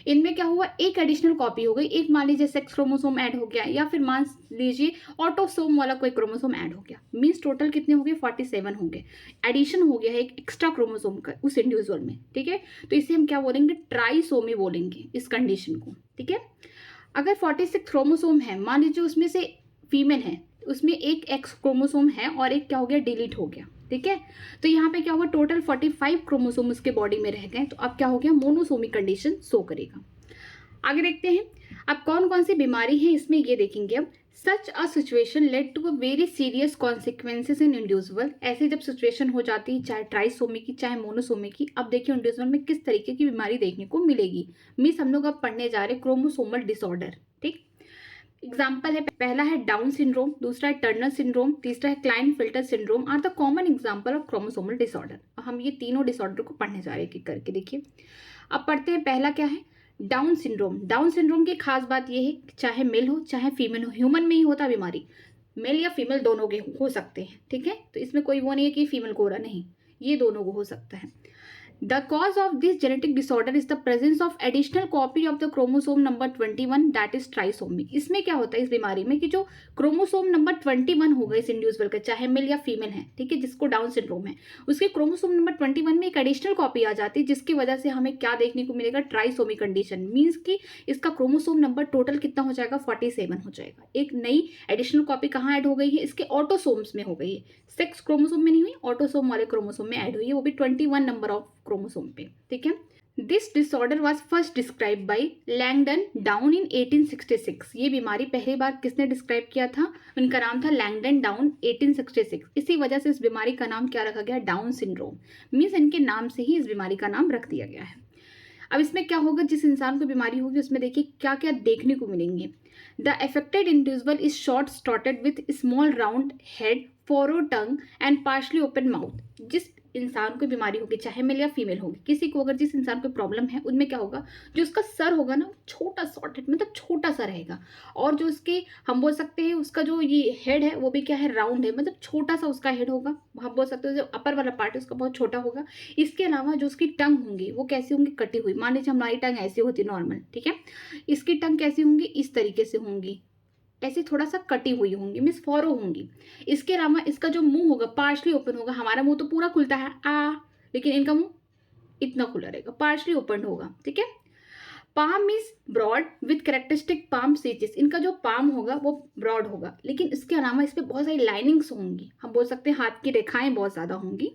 इनमें क्या हुआ, एक एडिशनल कॉपी हो गई, एक मान लीजिए सेक्स क्रोमोसोम ऐड हो गया, या फिर मान लीजिए ऑटोसोम वाला कोई क्रोमोसोम ऐड हो गया, मीन्स टोटल कितने हो गए, 47 हो गए, एडिशन हो गया है एक एक्स्ट्रा क्रोमोसोम का उस इंडिविजुअल में, ठीक है। तो इसे हम क्या बोलेंगे, ट्राइसोमी बोलेंगे इस कंडीशन को, ठीक है। अगर 46 क्रोमोसोम है, मान लीजिए उसमें से फीमेल है, उसमें एक एक्स क्रोमोसोम है और एक क्या हो गया, डिलीट हो गया, ठीक है। तो यहाँ पे क्या हुआ, टोटल 45 क्रोमोसोम उसके बॉडी में रह गए, तो अब क्या हो गया, मोनोसोमी कंडीशन शो करेगा। आगे देखते हैं अब कौन कौन सी बीमारी है इसमें, ये देखेंगे अब। Such a situation led to a very serious consequences in individual, ऐसे जब सिचुएशन हो जाती है चाहे ट्राइसोमी की चाहे मोनोसोमी की। अब देखिए इंडिविजुअल में किस तरीके की बीमारी देखने को मिलेगी, मीन्स हम लोग अब पढ़ने जा रहे हैं क्रोमोसोमल डिसऑर्डर, ठीक। एग्जाम्पल है, पहला है डाउन सिंड्रोम, दूसरा है टर्नर सिंड्रोम, तीसरा है Klinefelter syndrome are the common example of chromosomal disorder. हम ये तीनों डिसऑर्डर को पढ़ने जा रहे हैं एक करके, देखिए। अब पढ़ते हैं, पहला क्या है, डाउन सिंड्रोम। डाउन सिंड्रोम की खास बात यह है कि चाहे मेल हो चाहे फीमेल हो, ह्यूमन में ही होता बीमारी, मेल या फीमेल दोनों के हो सकते हैं, ठीक है। तो इसमें कोई वो नहीं है कि फीमेल को हो रहा, नहीं, ये दोनों को हो सकता है। The cause of this genetic disorder is the presence of additional copy of the chromosome number 21 that is trisomy। इसमें क्या होता है इस बीमारी में कि जो क्रोमोसोम नंबर 21 होगा इस इंडिविजुअल का, चाहे मेल या फीमेल है, ठीक है, जिसको डाउन सिंड्रोम है, उसके क्रोमोसोम नंबर 21 में एक एडिशनल कॉपी आ जाती है, जिसकी वजह से हमें क्या देखने को मिलेगा, ट्राइसोमी कंडीशन, मीन्स कि इसका क्रोमोसोम नंबर टोटल कितना हो जाएगा, 47 हो जाएगा। एक नई एडिशनल कॉपी कहाँ ऐड हो गई है, इसके ऑटोसोम्स में हो गई है, सेक्स क्रोमोसोम में नहीं हुई, ऑटोसोम वाले क्रोमोसोम में ऐड हुई है, वो भी 21 नंबर ऑफ क्रोमोसोम पे, ठीक है। This disorder was first describe by Langdon down in 1866। ये बीमारी पहली बार किसने डिस्क्राइब किया था, उनका नाम था लैंगडन डाउन, 1866। इसी वजह से इस बीमारी का नाम क्या रखा गया, डाउन सिंड्रोम, मीन्स इनके नाम से ही इस बीमारी का नाम रख दिया गया है। अब इसमें क्या होगा, जिस इंसान को बीमारी होगी उसमें देखिए क्या क्या देखने को मिलेंगे। The affected individual is short स्टॉटेड with small round head, furrowed tongue and partially open mouth. जिस इंसान को बीमारी होगी, चाहे मेल या फीमेल होगी, किसी को अगर जिस इंसान को प्रॉब्लम है, उनमें क्या होगा, जो उसका सर होगा ना, छोटा शॉर्टेड मतलब छोटा सा रहेगा, और जो उसके हम बोल सकते हैं उसका जो ये हेड है वो भी क्या है, राउंड है, मतलब छोटा सा उसका हेड होगा, हम बोल सकते हैं जो अपर वाला पार्ट है उसका बहुत छोटा होगा। इसके अलावा जो उसकी टंग होंगी वो कैसी होंगी, कटी हुई, मान लीजिए हमारी टंग ऐसी होती है नॉर्मल, ठीक है, इसकी टंग कैसी होंगी, इस तरीके से होंगी, ऐसे थोड़ा सा कटी हुई होंगी, मीन्स फॉरो होंगी। इसके अलावा इसका जो मुंह होगा पार्शली ओपन होगा, हमारा मुंह तो पूरा खुलता है लेकिन इनका मुंह इतना खुला रहेगा, पार्शली ओपन होगा, ठीक है। Palm is broad with characteristic palm stitches. इनका जो पाम होगा वो ब्रॉड होगा, लेकिन इसके अलावा इस पर बहुत सारी लाइनिंग्स होंगी, हम बोल सकते हैं हाथ की रेखाएं बहुत ज़्यादा होंगी।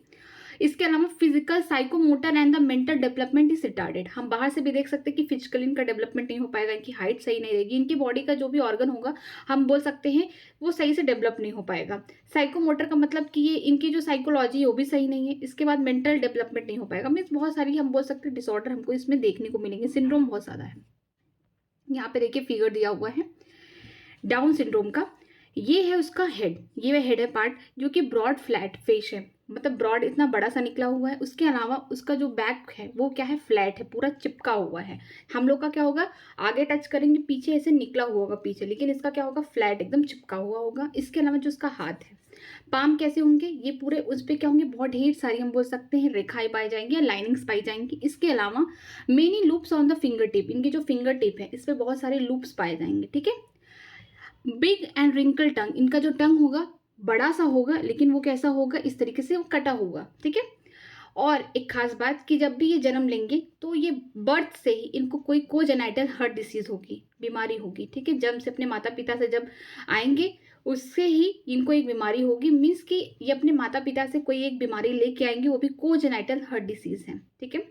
इसके अलावा physical, psychomotor and the mental development is retarded. हम बाहर से भी देख सकते हैं कि फिजिकली इनका डेवलपमेंट नहीं हो पाएगा, इनकी हाइट सही नहीं रहेगी, इनकी बॉडी का जो भी ऑर्गन होगा हम बोल सकते हैं वो सही से डेवलप नहीं हो पाएगा। साइकोमोटर का मतलब कि ये इनकी जो साइकोलॉजी है वो भी सही नहीं है। इसके बाद मेंटल डेवलपमेंट नहीं हो पाएगा, मीन्स बहुत सारी हम बोल सकते हैं डिसऑर्डर हमको इसमें देखने को मिलेंगे। सिंड्रोम बहुत ज़्यादा है। यहाँ पे देखिए फिगर दिया हुआ है डाउन सिंड्रोम का, ये है उसका हेड, ये वह हेड है पार्ट जो कि ब्रॉड फ्लैट फेस है, मतलब ब्रॉड इतना बड़ा सा निकला हुआ है। उसके अलावा उसका जो बैक है वो क्या है, फ्लैट है, पूरा चिपका हुआ है। हम लोग का क्या होगा, आगे टच करेंगे पीछे ऐसे निकला हुआ होगा पीछे, लेकिन इसका क्या होगा, फ्लैट एकदम चिपका हुआ होगा। इसके अलावा जो उसका हाथ है, पाम कैसे होंगे, ये पूरे उस पर क्या होंगे, बहुत ढेर सारी हम बोल सकते हैं रेखाएं पाई जाएंगी या लाइनिंग्स पाई जाएंगी। इसके अलावा many loops on the finger tip, इनकी जो फिंगर टिप है इस पर बहुत सारे लूप्स पाए जाएंगे, ठीक है। बिग एंड रिंकल टंग, इनका जो टंग होगा बड़ा सा होगा, लेकिन वो कैसा होगा, इस तरीके से वो कटा होगा, ठीक है। और एक खास बात कि जब भी ये जन्म लेंगे तो ये बर्थ से ही इनको कोई कोजेनाइटल हार्ट डिसीज होगी, बीमारी होगी, ठीक है। जन्म से अपने माता पिता से जब आएंगे उससे ही इनको एक बीमारी होगी, मीन्स कि ये अपने माता पिता से कोई एक बीमारी लेके आएंगे, वो भी कोजेनाइटल हार्ट डिसीज है। ठीक है,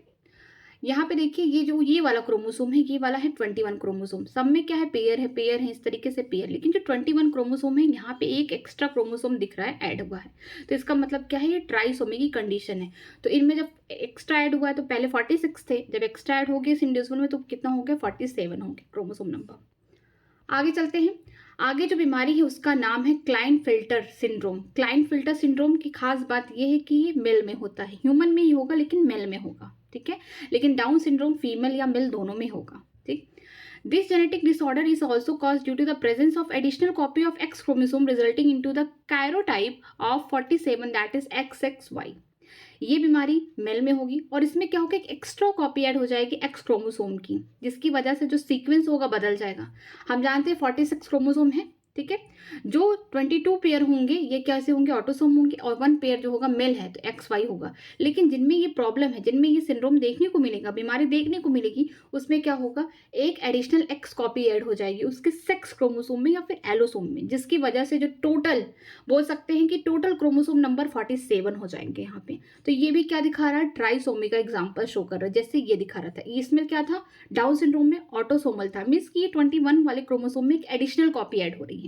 यहाँ पे देखिए ये जो ये वाला क्रोमोसोम है, ये वाला है 21 क्रोमोसोम। सब में क्या है, पेयर है इस तरीके से पेयर, लेकिन जो 21 क्रोमोसोम है यहाँ पे एक एक्स्ट्रा क्रोमोसोम दिख रहा है, ऐड हुआ है। तो इसका मतलब क्या है, ये ट्राइसोमी की कंडीशन है। तो इनमें जब एक्स्ट्रा ऐड हुआ है तो पहले 46 थे, जब एक्स्ट्रा ऐड हो गए इस इंडिविजुअल में तो कितना हो गया, 47 हो गया क्रोमोसोम नंबर। आगे चलते हैं। आगे जो बीमारी है उसका नाम है क्लाइनफिल्टर सिंड्रोम। क्लाइनफिल्टर सिंड्रोम की खास बात यह है कि ये मेल में होता है, ह्यूमन में ही होगा लेकिन मेल में होगा। ठीक है, लेकिन डाउन सिंड्रोम फीमेल या मेल दोनों में होगा। ठीक, this genetic disorder is also caused due to the presence of additional copy of X chromosome resulting into the karyotype of 47 that is XXY। ये बीमारी मेल में होगी और इसमें क्या होगा, एक एक्स्ट्रा कॉपी ऐड हो जाएगी एक्स क्रोमोसोम की, जिसकी वजह से जो सीक्वेंस होगा बदल जाएगा। हम जानते हैं 46 क्रोमोसोम है। ठीक है, जो 22 पेयर होंगे ये कैसे होंगे, ऑटोसोम होंगे, और 1 पेयर जो होगा मेल है तो XY होगा। लेकिन जिनमें ये प्रॉब्लम है, जिनमें ये सिंड्रोम देखने को मिलेगा, बीमारी देखने को मिलेगी, उसमें क्या होगा, एक एडिशनल X कॉपी ऐड हो जाएगी उसके सेक्स क्रोमोसोम में या फिर एलोसोम में, जिसकी वजह से जो टोटल बोल सकते हैं कि टोटल क्रोमोसोम नंबर 47 हो जाएंगे यहाँ पे। तो ये भी क्या दिखा रहा है, ट्राइसोमी का एग्जाम्पल शो कर रहा है, जैसे ये दिखा रहा था। इसमें क्या था, डाउन सिंड्रोम में ऑटोसोमल था, मीन्स कि ये 21 वाले क्रोमोसोम में एक एडिशनल कॉपी ऐड हो रही है।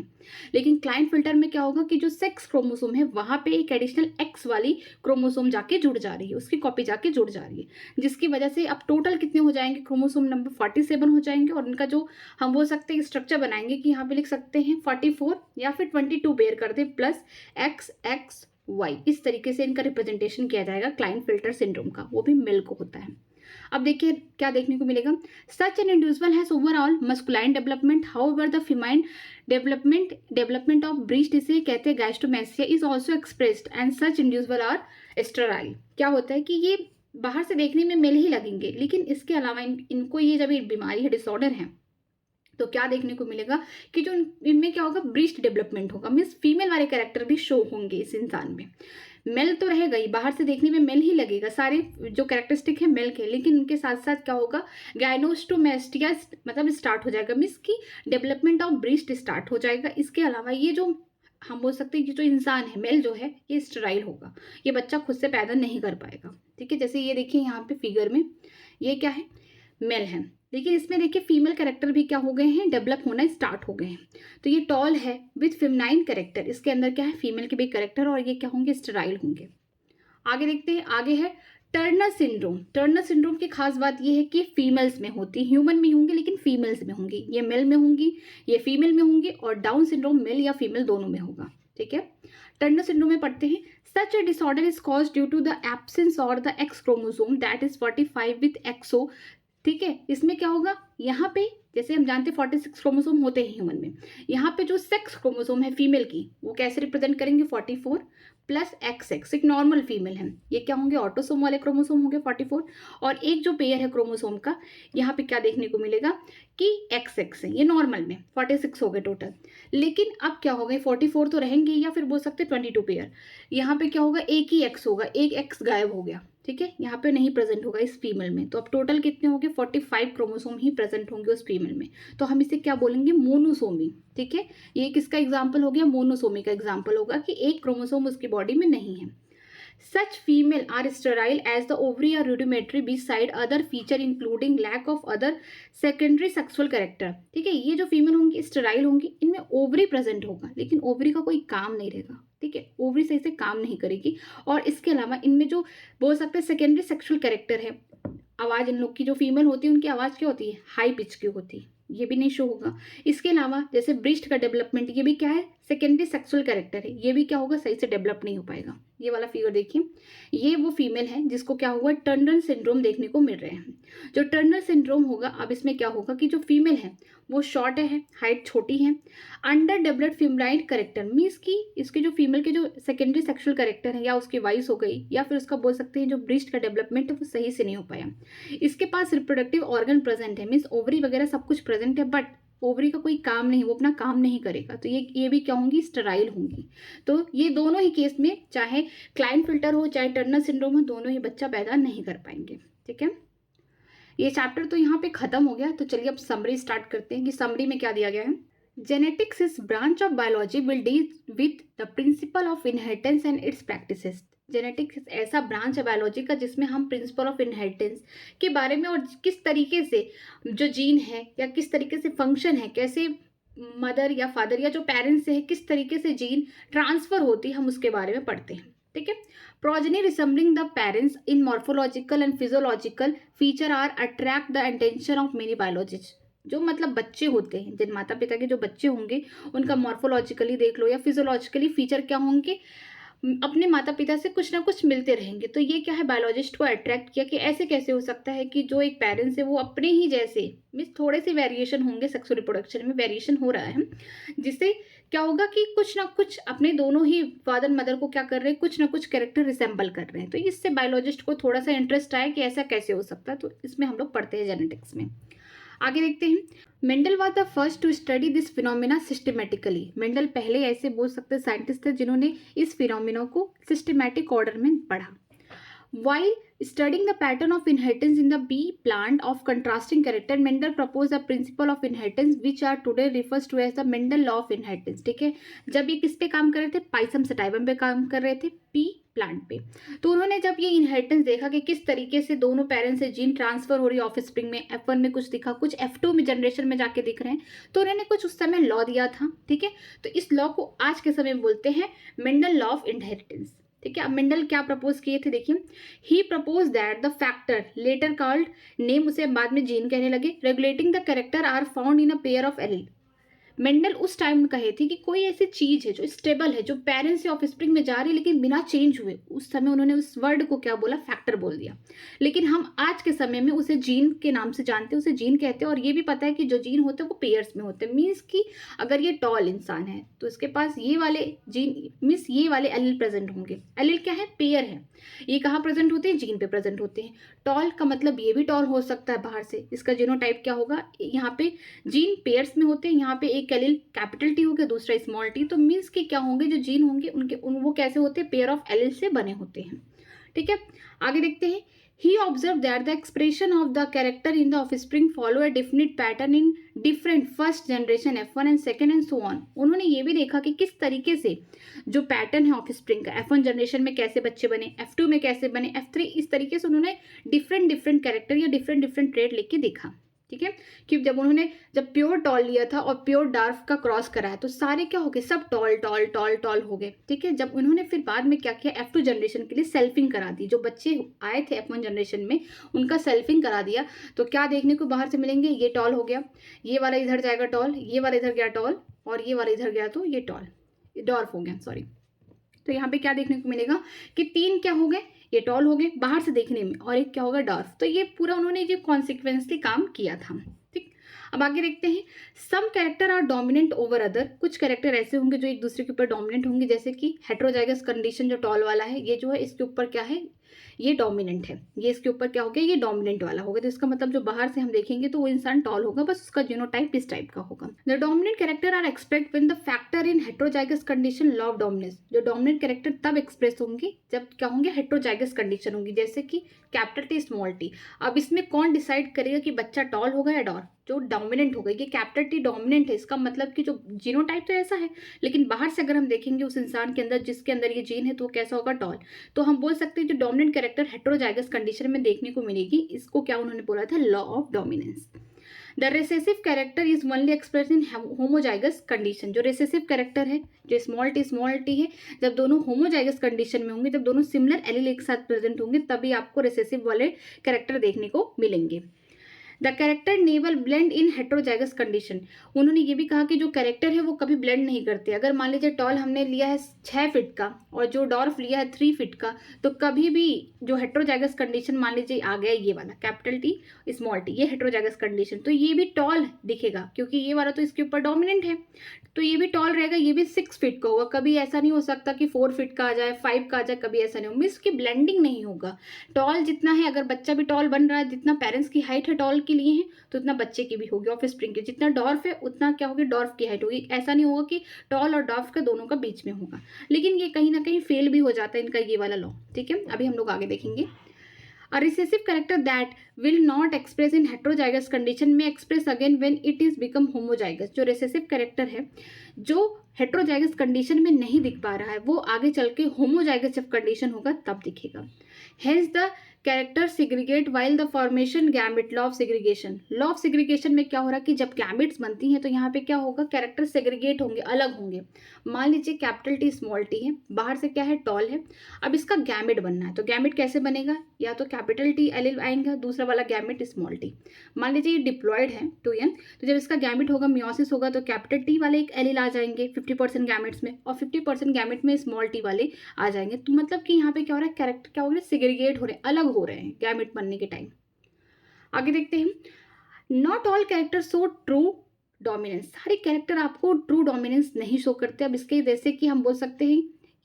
लेकिन क्लाइनफिल्टर में क्या होगा कि जो सेक्स क्रोमोसोम है वहां पे एक एडिशनल एक्स वाली क्रोमोसोम जाके जुड़ जा रही है, उसकी कॉपी जाके जुड़ जा रही है, जिसकी वजह से अब टोटल कितने हो जाएंगे, क्रोमोसोम नंबर 47 हो जाएंगे। और इनका जो हम बोल सकते हैं स्ट्रक्चर बनाएंगे कि यहाँ पे लिख सकते हैं 44 या फिर 22 पेयर कर दे प्लस XXY, इस तरीके से इनका रिप्रेजेंटेशन किया जाएगा क्लाइनफिल्टर सिंड्रोम का, वो भी मेल को होता है। अब देखिए क्या देखने को मिलेगा, such an individual has overall masculine development, however the female development of breast, इसे कहते हैं गैस्ट्रोमेसिया, is also expressed and such individual are sterile. क्या होता है कि ये बाहर से देखने में मेल ही लगेंगे, लेकिन इसके अलावा इनको ये जब ये बीमारी है, डिसऑर्डर है, तो क्या देखने को मिलेगा कि जो इनमें क्या होगा, ब्रीस्ट डेवलपमेंट होगा, मीन्स फीमेल वाले कैरेक्टर भी शो होंगे इस इंसान में। मेल तो रहेगा ही, बाहर से देखने में मेल ही लगेगा, सारे जो कैरेक्टरिस्टिक है मेल के, लेकिन उनके साथ साथ क्या होगा, गायनोस्टोमेस्टिया मतलब स्टार्ट हो जाएगा, मीन्स की डेवलपमेंट ऑफ ब्रीस्ट स्टार्ट हो जाएगा। इसके अलावा ये जो हम बोल सकते हैं कि जो इंसान है मेल जो है ये स्टेराइल होगा, ये बच्चा खुद से पैदा नहीं कर पाएगा। ठीक है, जैसे ये देखिए यहाँ पे फिगर में ये क्या है, मेल है, लेकिन इसमें देखिए फीमेल कैरेक्टर भी क्या हो गए हैं, डेवलप होना स्टार्ट हो गए हैं। तो ये टॉल है विथ फेमिनाइन कैरेक्टर, इसके अंदर क्या है, फीमेल के भी कैरेक्टर, और ये क्या होंगे, स्टेराइल होंगे। आगे देखते हैं, आगे है टर्नर सिंड्रोम। टर्नर सिंड्रोम की खास बात ये है कि फीमेल्स में होती, ह्यूमन में होंगी लेकिन फीमेल्स में होंगी, ये मेल में होंगी, ये फीमेल में होंगी, और डाउन सिंड्रोम मेल या फीमेल दोनों में होगा। ठीक है, टर्नर सिंड्रोम में पढ़ते हैं, such a disorder is caused due to the absence और the X chromosome that is 45 with XO. ठीक है, इसमें क्या होगा, यहाँ पे जैसे हम जानते हैं 46 क्रोमोसोम होते हैं ह्यूमन में, यहाँ पे जो सेक्स क्रोमोसोम है फीमेल की, वो कैसे रिप्रेजेंट करेंगे, 44 प्लस XX, एक नॉर्मल फीमेल है, ये क्या होंगे, ऑटोसोम वाले क्रोमोसोम होंगे 44, और एक जो पेयर है क्रोमोसोम का, यहाँ पे क्या देखने को मिलेगा कि XX है, ये नॉर्मल में 46 हो गए टोटल। लेकिन अब क्या हो गए, 44 तो रहेंगे, या फिर बोल सकते हैं 22 पेयर, यहाँ पे क्या होगा, एक ही X होगा, एक X गायब हो गया। ठीक है, यहाँ पे नहीं प्रेजेंट होगा इस फीमेल में, तो अब टोटल कितने होंगे, 45 क्रोमोसोम ही प्रेजेंट होंगे उस फीमेल में, तो हम इसे क्या बोलेंगे, मोनोसोमी। ठीक है, ये किसका एग्जाम्पल हो गया, मोनोसोमी का एग्जाम्पल होगा कि एक क्रोमोसोम उसकी बॉडी में नहीं है। Such female are sterile as the ovary are rudimentary beside other feature including lack of other secondary sexual character। ठीक है, ये जो फीमेल होंगी स्टेराइल होंगी, इनमें ओवरी प्रेजेंट होगा लेकिन ओवरी का कोई काम नहीं रहेगा। ठीक है, ओवरी सही से काम नहीं करेगी, और इसके अलावा इनमें जो बोल सकते हैं सेकेंडरी सेक्सुअल कैरेक्टर है, आवाज़ इन लोग की जो फीमेल होती है उनकी आवाज़ क्या होती है, हाई पिच की होती है, ये भी नहीं शो होगा। इसके अलावा जैसे ब्रेस्ट का डेवलपमेंट, ये भी क्या है, सेकेंडरी सेक्सुअल कैरेक्टर है, ये भी क्या होगा, सही से डेवलप नहीं हो पाएगा। ये वाला फिगर देखिए, ये वो फीमेल है जिसको क्या हुआ, टर्नर सिंड्रोम देखने को मिल रहे हैं। जो टर्नर सिंड्रोम होगा, अब इसमें क्या होगा कि जो फीमेल है वो शॉर्ट है, हाइट छोटी है, अंडर डेवलप्ड फीमेलाइन कैरेक्टर, मीन्स की इसके जो फीमेल के जो सेकेंडरी सेक्सुअल कैरेक्टर है, या उसकी वॉइस हो गई, या फिर उसका बोल सकते हैं जो ब्रेस्ट का डेवलपमेंट है वो सही से नहीं हो पाया। इसके पास रिप्रोडक्टिव ऑर्गन प्रेजेंट है, मीन्स ओवरी वगैरह सब कुछ प्रेजेंट है, बट ओवरी का कोई काम नहीं, वो अपना काम नहीं करेगा, तो ये भी क्या होंगी, स्टेराइल होंगी। तो ये दोनों ही केस में, चाहे क्लाइनफिल्टर हो चाहे टर्नर सिंड्रोम हो, दोनों ही बच्चा पैदा नहीं कर पाएंगे। ठीक है, ये चैप्टर तो यहाँ पे खत्म हो गया। तो चलिए अब समरी स्टार्ट करते हैं कि समरी में क्या दिया गया है। Genetics is branch of biology will deal with the principal of inheritance and it's practices. Genetics ऐसा ब्रांच है बायोलॉजी का जिसमें हम प्रिंसिपल ऑफ इनहेरिटेंस के बारे में और किस तरीके से जो जीन है या किस तरीके से फंक्शन है, कैसे मदर या फादर या जो पेरेंट्स से है किस तरीके से जीन ट्रांसफर होती है, हम उसके बारे में पढ़ते हैं। ठीक है। Progeny resembling the parents in morphological and physiological feature are attract the attention of many biologist. जो मतलब बच्चे होते हैं, जिन माता पिता के जो बच्चे होंगे उनका मॉर्फोलॉजिकली देख लो या फिजियोलॉजिकली फीचर क्या होंगे, अपने माता पिता से कुछ ना कुछ मिलते रहेंगे। तो ये क्या है, बायोलॉजिस्ट को अट्रैक्ट किया कि ऐसे कैसे हो सकता है कि जो एक पेरेंट्स है वो अपने ही जैसे, मीन्स थोड़े से वेरिएशन होंगे, सेक्सुअल रिप्रोडक्शन में वेरिएशन हो रहा है, जिससे क्या होगा कि कुछ ना कुछ अपने दोनों ही फादर मदर को क्या कर रहे हैं, कुछ ना कुछ कैरेक्टर रिसेंबल कर रहे हैं। तो इससे बायोलॉजिस्ट को थोड़ा सा इंटरेस्ट आया कि ऐसा कैसे हो सकता है। तो इसमें हम लोग पढ़ते हैं जेनेटिक्स में। आगे देखते हैं। Mendel was the first to study this phenomena systematically. Mendel पहले ऐसे बोल सकते साइंटिस्ट थे जिन्होंने इस फिनोमिना को सिस्टमैटिक ऑर्डर में पढ़ा। While studying the pattern of inheritance in the bee plant of contrasting character, Mendel proposed a principle of inheritance which are today refers to as the Mendel law of inheritance। ठीक है। जब ये किस पे काम कर रहे थे, पाइसम सटाइवम पे काम कर रहे थे, पी प्लांट पे। तो उन्होंने जब ये इनहेरिटेंस देखा कि किस तरीके से दोनों पेरेंट्स से जीन ट्रांसफर हो रही है ऑफस्प्रिंग में, F1 में कुछ दिखा, कुछ F2 में जनरेशन में जाके दिख रहे हैं, तो उन्होंने कुछ उस समय लॉ दिया था। ठीक है। तो इस लॉ को आज के समय में बोलते हैं मेंडल लॉ ऑफ इनहेरिटेंस। ठीक है। अब मेंडल क्या प्रपोज किए थे, देखिए। He propose that the factor later called, name उसे बाद में जीन कहने लगे, regulating the character are found in a pair of allele. Mendel उस टाइम में कहे थे कि कोई ऐसी चीज है जो स्टेबल है, जो पेरेंट्स से ऑफस्प्रिंग में जा रही है लेकिन बिना चेंज हुए, उस समय उन्होंने उस वर्ड को क्या बोला, फैक्टर बोल दिया। लेकिन हम आज के समय में उसे जीन के नाम से जानते हैं, उसे जीन कहते हैं। और ये भी पता है कि जो जीन होते हैं वो पेयर्स में होते हैं। मीन्स कि अगर ये टॉल इंसान है तो इसके पास ये वाले जीन, मीन्स ये वाले एलील प्रेजेंट होंगे। एलील क्या है, पेयर है। ये कहाँ प्रेजेंट होते हैं, जीन पे प्रेजेंट होते हैं। टॉल का मतलब ये भी टॉल हो सकता है बाहर से। इसका जीनोटाइप क्या होगा, यहाँ पे जीन पेयर्स में होते हैं, यहाँ पे एक एलील कैपिटल टी हो गया, दूसरा स्मॉल टी। तो मीन्स कि क्या होंगे, जो जीन होंगे उनके वो कैसे होते हैं, पेयर ऑफ एलील से बने होते हैं। ठीक है। आगे देखते हैं। He observed that the expression of the character in the offspring follow a definite pattern in different first generation F1 and second and so on। उन्होंने ये भी देखा कि किस तरीके से जो पैटर्न है ऑफस्प्रिंग का, F1 जनरेशन में कैसे बच्चे बने, F2 में कैसे बने, F3, इस तरीके से उन्होंने डिफरेंट कैरेक्टर या डिफरेंट ट्रेड लेके देखा। ठीक है। कि जब उन्होंने जब प्योर टॉल लिया था और प्योर डार्फ का क्रॉस कराया तो सारे क्या हो गए, सब टॉल टॉल टॉल टॉल हो गए। ठीक है। जब उन्होंने फिर बाद में क्या किया, F2 जनरेशन के लिए सेल्फिंग करा दी। जो बच्चे आए थे F1 जनरेशन में उनका सेल्फिंग करा दिया। तो क्या देखने को बाहर से मिलेंगे, ये टॉल हो गया, ये वाला इधर जाएगा टॉल, ये वाला इधर गया टॉल, और ये वाला इधर गया तो ये टॉल, डॉर्फ हो गया, सॉरी। तो यहाँ पे क्या देखने को मिलेगा कि तीन क्या हो गए, ये टॉल हो गए बाहर से देखने में, और एक क्या होगा, डॉर्फ। तो ये पूरा उन्होंने ये कॉन्सिक्वेंसली काम किया था। ठीक। अब आगे देखते हैं। Some character are dominant over other. कुछ कैरेक्टर ऐसे होंगे जो एक दूसरे के ऊपर डोमिनेंट होंगे, जैसे कि हेट्रोजाइगस कंडीशन जो टॉल वाला है, ये जो है इसके ऊपर क्या है, ये डोमिनेंट है, ये इसके ऊपर क्या हो गया, ये डोमिनेंट वाला होगा। तो इसका मतलब जो बाहर से हम देखेंगे तो वो इंसान टॉल होगा, बस उसका जीनोटाइप इस टाइप का होगा। The dominant character are express when the factor in heterozygous condition law of dominance. जो डोमिनेंट कैरेक्टर तब एक्सप्रेस होंगे जब क्या होंगे, हेट्रोजाइगस कंडीशन होंगी, जैसे कि कैपिटल टी स्मॉल टी। अब इसमें कौन डिसाइड करेगा कि बच्चा टॉल होगा या डॉर्फ, जो डोमिनेंट होगा। ये कैपिटल टी डोमिनेंट है, इसका मतलब कि जो जीनोटाइप तो ऐसा है, लेकिन बाहर से अगर हम देखेंगे उस इंसान के अंदर जिसके अंदर ये जीन है तो कैसा होगा, टॉल। तो हम बोल सकते हैं जो डोमिनेंट कैरेक्टर हेट्रोजाइगस कंडीशन में देखने को मिलेगी, इसको क्या उन्होंने बोला था, law of dominance. The recessive character is only express in homozygous condition. जो रिसेसिव कैरेक्टर है, जो स्मॉल टी है, जब दोनों होमोजाइगस कंडीशन में होंगे, जब दोनों सिमिलर एलील एक साथ प्रेजेंट होंगे, तभी आपको रिसेसिव वाले कैरेक्टर देखने को मिलेंगे। The character naval blend in heterozygous condition. उन्होंने ये भी कहा कि जो कैरेक्टर है वो कभी ब्लेंड नहीं करते। अगर मान लीजिए टॉल हमने लिया है 6 फीट का और जो डॉर्फ लिया है 3 फीट का, तो कभी भी जो हेट्रोजाइगस कंडीशन मान लीजिए आ गया ये वाला कैपिटल टी स्मॉल टी, ये हेट्रोजाइगस कंडीशन, तो ये भी टॉल दिखेगा क्योंकि ये वाला तो इसके ऊपर डोमिनेंट है, तो ये भी टॉल रहेगा, ये भी 6 फीट का होगा। कभी ऐसा नहीं हो सकता कि 4 फीट का आ जाए, 5 का आ जाए, कभी ऐसा नहीं हो, मीन्स की ब्लेंडिंग नहीं होगा। टॉल जितना है, अगर बच्चा भी टॉल बन रहा है, जितना पेरेंट्स की हाइट है टॉल के लिए है, तो उतना बच्चे की भी होगी ऑफस्प्रिंग की। जितना डॉर्फ है उतना क्या होगी, डॉर्फ की हाइट होगी। ऐसा नहीं होगा कि टॉल और डॉर्फ का दोनों का बीच में होगा, लेकिन ये कहीं ना कहीं फेल भी हो जाता है इनका ये वाला लॉ। ठीक है। अभी हम लोग आगे देखेंगे। A recessive character that will not express in heterozygous condition में express again when it is become homozygous. जो रिसेसिव कैरेक्टर है जो हेट्रोजाइगस कंडीशन में नहीं दिख पा रहा है वो आगे चल के होमोजाइगस जब कंडीशन होगा तब दिखेगा। Hence the character segregate while the formation gamete. Law of segregation, law of segregation में क्या हो रहा है कि जब गैमेट्स बनती हैं तो यहाँ पे क्या होगा, कैरेक्टर सेग्रीगेट होंगे, अलग होंगे। मान लीजिए कैपिटल टी स्मॉल टी है, बाहर से क्या है टॉल है, अब इसका गैमेट बनना है तो गैमेट कैसे बनेगा, या तो कैपिटल टी एलिल आएगा, दूसरा वाला गैमेट स्मॉल टी। मान लीजिए ये डिप्लॉयड है 2n, तो जब इसका गैमेट होगा मियोसिस होगा तो कैपिटल टी वाले एक एलिल आ जाएंगे 50% गैमेट्स में, और 50% गैमेट में स्मॉल टी वाले आ जाएंगे। तो मतलब कि यहाँ पे क्या हो रहा है, कैरेक्टर क्या हो रहा है, सेग्रीगेट हो रहे हैं, अलग हो रहे हैं गैमेट बनने के टाइम। आगे देखते हैं, not all character show true dominance. सारे कैरेक्टर आपको ट्रू डोमिनेंस नहीं शो करते। अब इसके जैसे कि हम बोल सकते हैं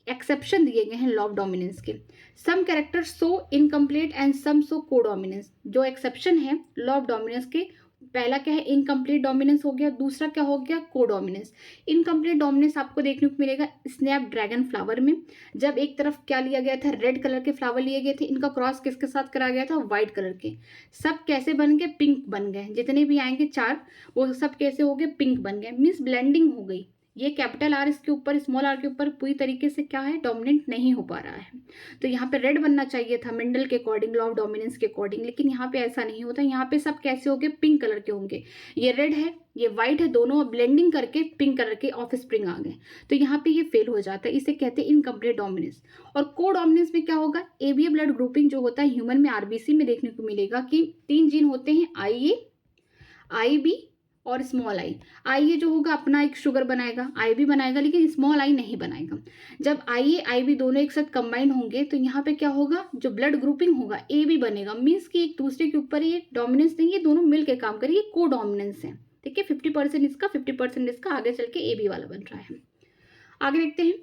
एक्सेप्शन दिए गए हैं लॉ ऑफ डोमिनेंस के। Some character show incomplete and some show codominance. जो एक्सेप्शन है लॉ ऑफ डोमिनेंस के, पहला क्या है इनकम्प्लीट डोमिनेंस हो गया, दूसरा क्या हो गया को डोमिनेंस। इनकम्प्लीट डोमिनेंस आपको देखने को मिलेगा स्नैप ड्रैगन फ्लावर में, जब एक तरफ क्या लिया गया था, रेड कलर के फ्लावर लिए गए थे, इनका क्रॉस किसके साथ करा गया था, व्हाइट कलर के। सब कैसे बन गए, पिंक बन गए, जितने भी आएंगे 4 वो सब कैसे हो गए, पिंक बन गए, मीन्स ब्लेंडिंग हो गई। ये कैपिटल आर इसके ऊपर स्मॉल आर के ऊपर पूरी तरीके से क्या है, डोमिनेंट नहीं हो पा रहा है। तो यहाँ पे रेड बनना चाहिए था मेंडल के अकॉर्डिंग, लॉ ऑफ डोमिनेंस के अकॉर्डिंग, लेकिन यहाँ पे ऐसा नहीं होता। यहाँ पे सब कैसे होंगे, पिंक कलर के होंगे। ये रेड है ये व्हाइट है, दोनों ब्लेंडिंग करके पिंक कलर के ऑफ स्प्रिंग आ गए, तो यहाँ पे ये फेल हो जाता है। इसे कहते हैं इनकम्प्लीट डोमिनेंस। और को डोमिनेंस में क्या होगा, एबीए ब्लड ग्रुपिंग जो होता है ह्यूमन में आरबीसी में देखने को मिलेगा कि 3 जीन होते हैं, आई ए, आई बी और स्मॉल आई। आई ए जो होगा अपना एक शुगर बनाएगा, आई बी बनाएगा, लेकिन स्मॉल आई नहीं बनाएगा। जब आई ए आई बी दोनों एक साथ कंबाइन होंगे तो यहाँ पे क्या होगा, जो ब्लड ग्रुपिंग होगा ए बी बनेगा, मीन्स कि एक दूसरे के ऊपर ये डोमिनेंस नहीं, ये दोनों मिल के काम करेंगे, को डोमिनेंस है। ठीक है, 50% इसका 50% इसका, आगे चल के ए बी वाला बन रहा है। आगे देखते हैं,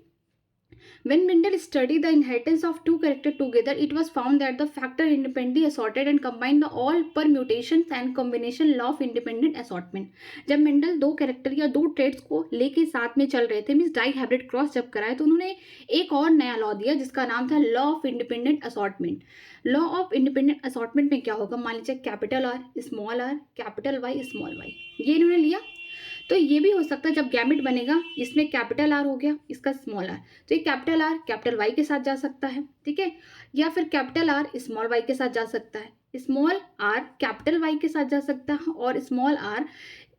when Mendel studied the inheritance of two characters together, it was found that the factor independently assorted and combined the all permutations and combination law of independent assortment. जब मेंडल 2 कैरेक्टर या 2 trades को लेके साथ में चल रहे थे, means die hybrid cross जब कराए, तो उन्होंने एक और नया लॉ दिया जिसका नाम था law of independent assortment. Law of independent assortment में क्या होगा, मान लीजिए capital R small R capital Y small Y, ये इन्होंने लिया। तो ये भी हो सकता है जब गैमेट बनेगा, इसमें कैपिटल आर हो गया, इसका स्मॉल आर, तो ये कैपिटल आर कैपिटल वाई के साथ जा सकता है। ठीक है, या फिर कैपिटल आर स्मॉल वाई के साथ जा सकता है, स्मॉल आर कैपिटल वाई के साथ जा सकता है, और स्मॉल आर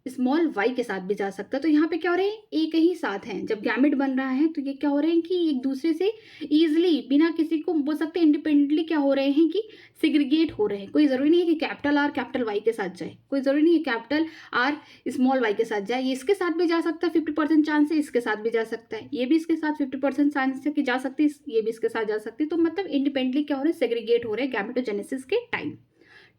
स्मॉल वाई के साथ भी जा सकता है। तो यहाँ पे क्या हो रहे हैं, एक ही साथ हैं। जब गैमेट बन रहा है तो ये क्या हो रहे हैं कि एक दूसरे से ईजिली बिना किसी को बोल सकते इंडिपेंडेंटली क्या हो रहे हैं कि सिग्रीगेट हो रहे हैं। कोई ज़रूरी नहीं है कि कैपिटल आर कैपिटल वाई के साथ जाए, कोई ज़रूरी नहीं है कैपिटल आर स्मॉल वाई के साथ जाए। ये इसके साथ भी जा सकता है, 50% चांस है, इसके साथ भी जा सकता है, ये भी इसके साथ 50% चांस है कि जा सकती है, ये भी इसके साथ जा सकती है। तो मतलब इंडिपेंडेंटली क्या हो रहे हैं, सेग्रीगेट हो रहे हैं गैमेटोजेनेसिस के टाइम।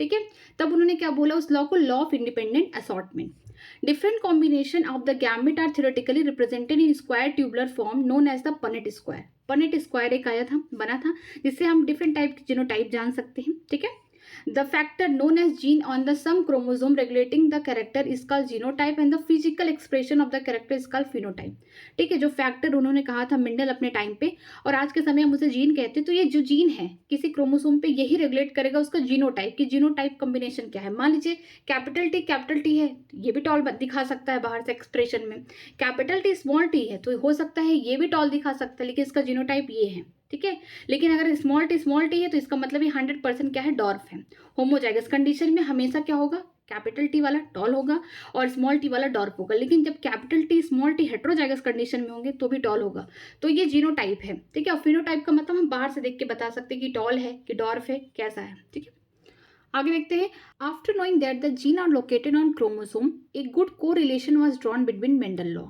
ठीक है, तब उन्होंने क्या बोला उस लॉ को, law of independent assortment. Different combination of the gamete are theoretically represented in square tubular form known as the Punnett square. Punnett square एक आया था, बना था, जिससे हम डिफरेंट टाइप के जीनोटाइप जान सकते हैं। ठीक है, the factor known as gene on the some chromosome regulating the character is called genotype and the physical expression of the character is called phenotype. ठीक है, जो फैक्टर उन्होंने कहा था मेंडल अपने टाइम पे, और आज के समय हम उसे जीन कहते हैं। तो ये जो जीन है किसी क्रोमोसोम पे, यही रेगुलेट करेगा उसका जीनोटाइप की जीनोटाइप कॉम्बिनेशन क्या है। मान लीजिए कैपिटल टी है, ये भी टॉल दिखा सकता है बाहर से एक्सप्रेशन में, कैपिटल टी स्मॉल टी है तो हो सकता है ये भी टॉल दिखा सकता है, लेकिन इसका जीनोटाइप ये है। ठीक है, लेकिन अगर स्मॉल टी है तो इसका मतलब ये 100% क्या है, डॉर्फ है। होमोजाइगस कंडीशन में हमेशा क्या होगा, कैपिटल टी वाला टॉल होगा और स्मॉल टी वाला डॉर्फ होगा, लेकिन जब capital T small T heterozygous condition में होंगे तो भी टॉल होगा। तो ये जीनोटाइप है। ठीक है, और फिनोटाइप का मतलब हम बाहर से देख के बता सकते हैं कि टॉल है कि डॉर्फ है, कैसा है। ठीक है, आगे देखते हैं, after knowing that the gene are located on chromosome a good correlation was drawn between Mendel law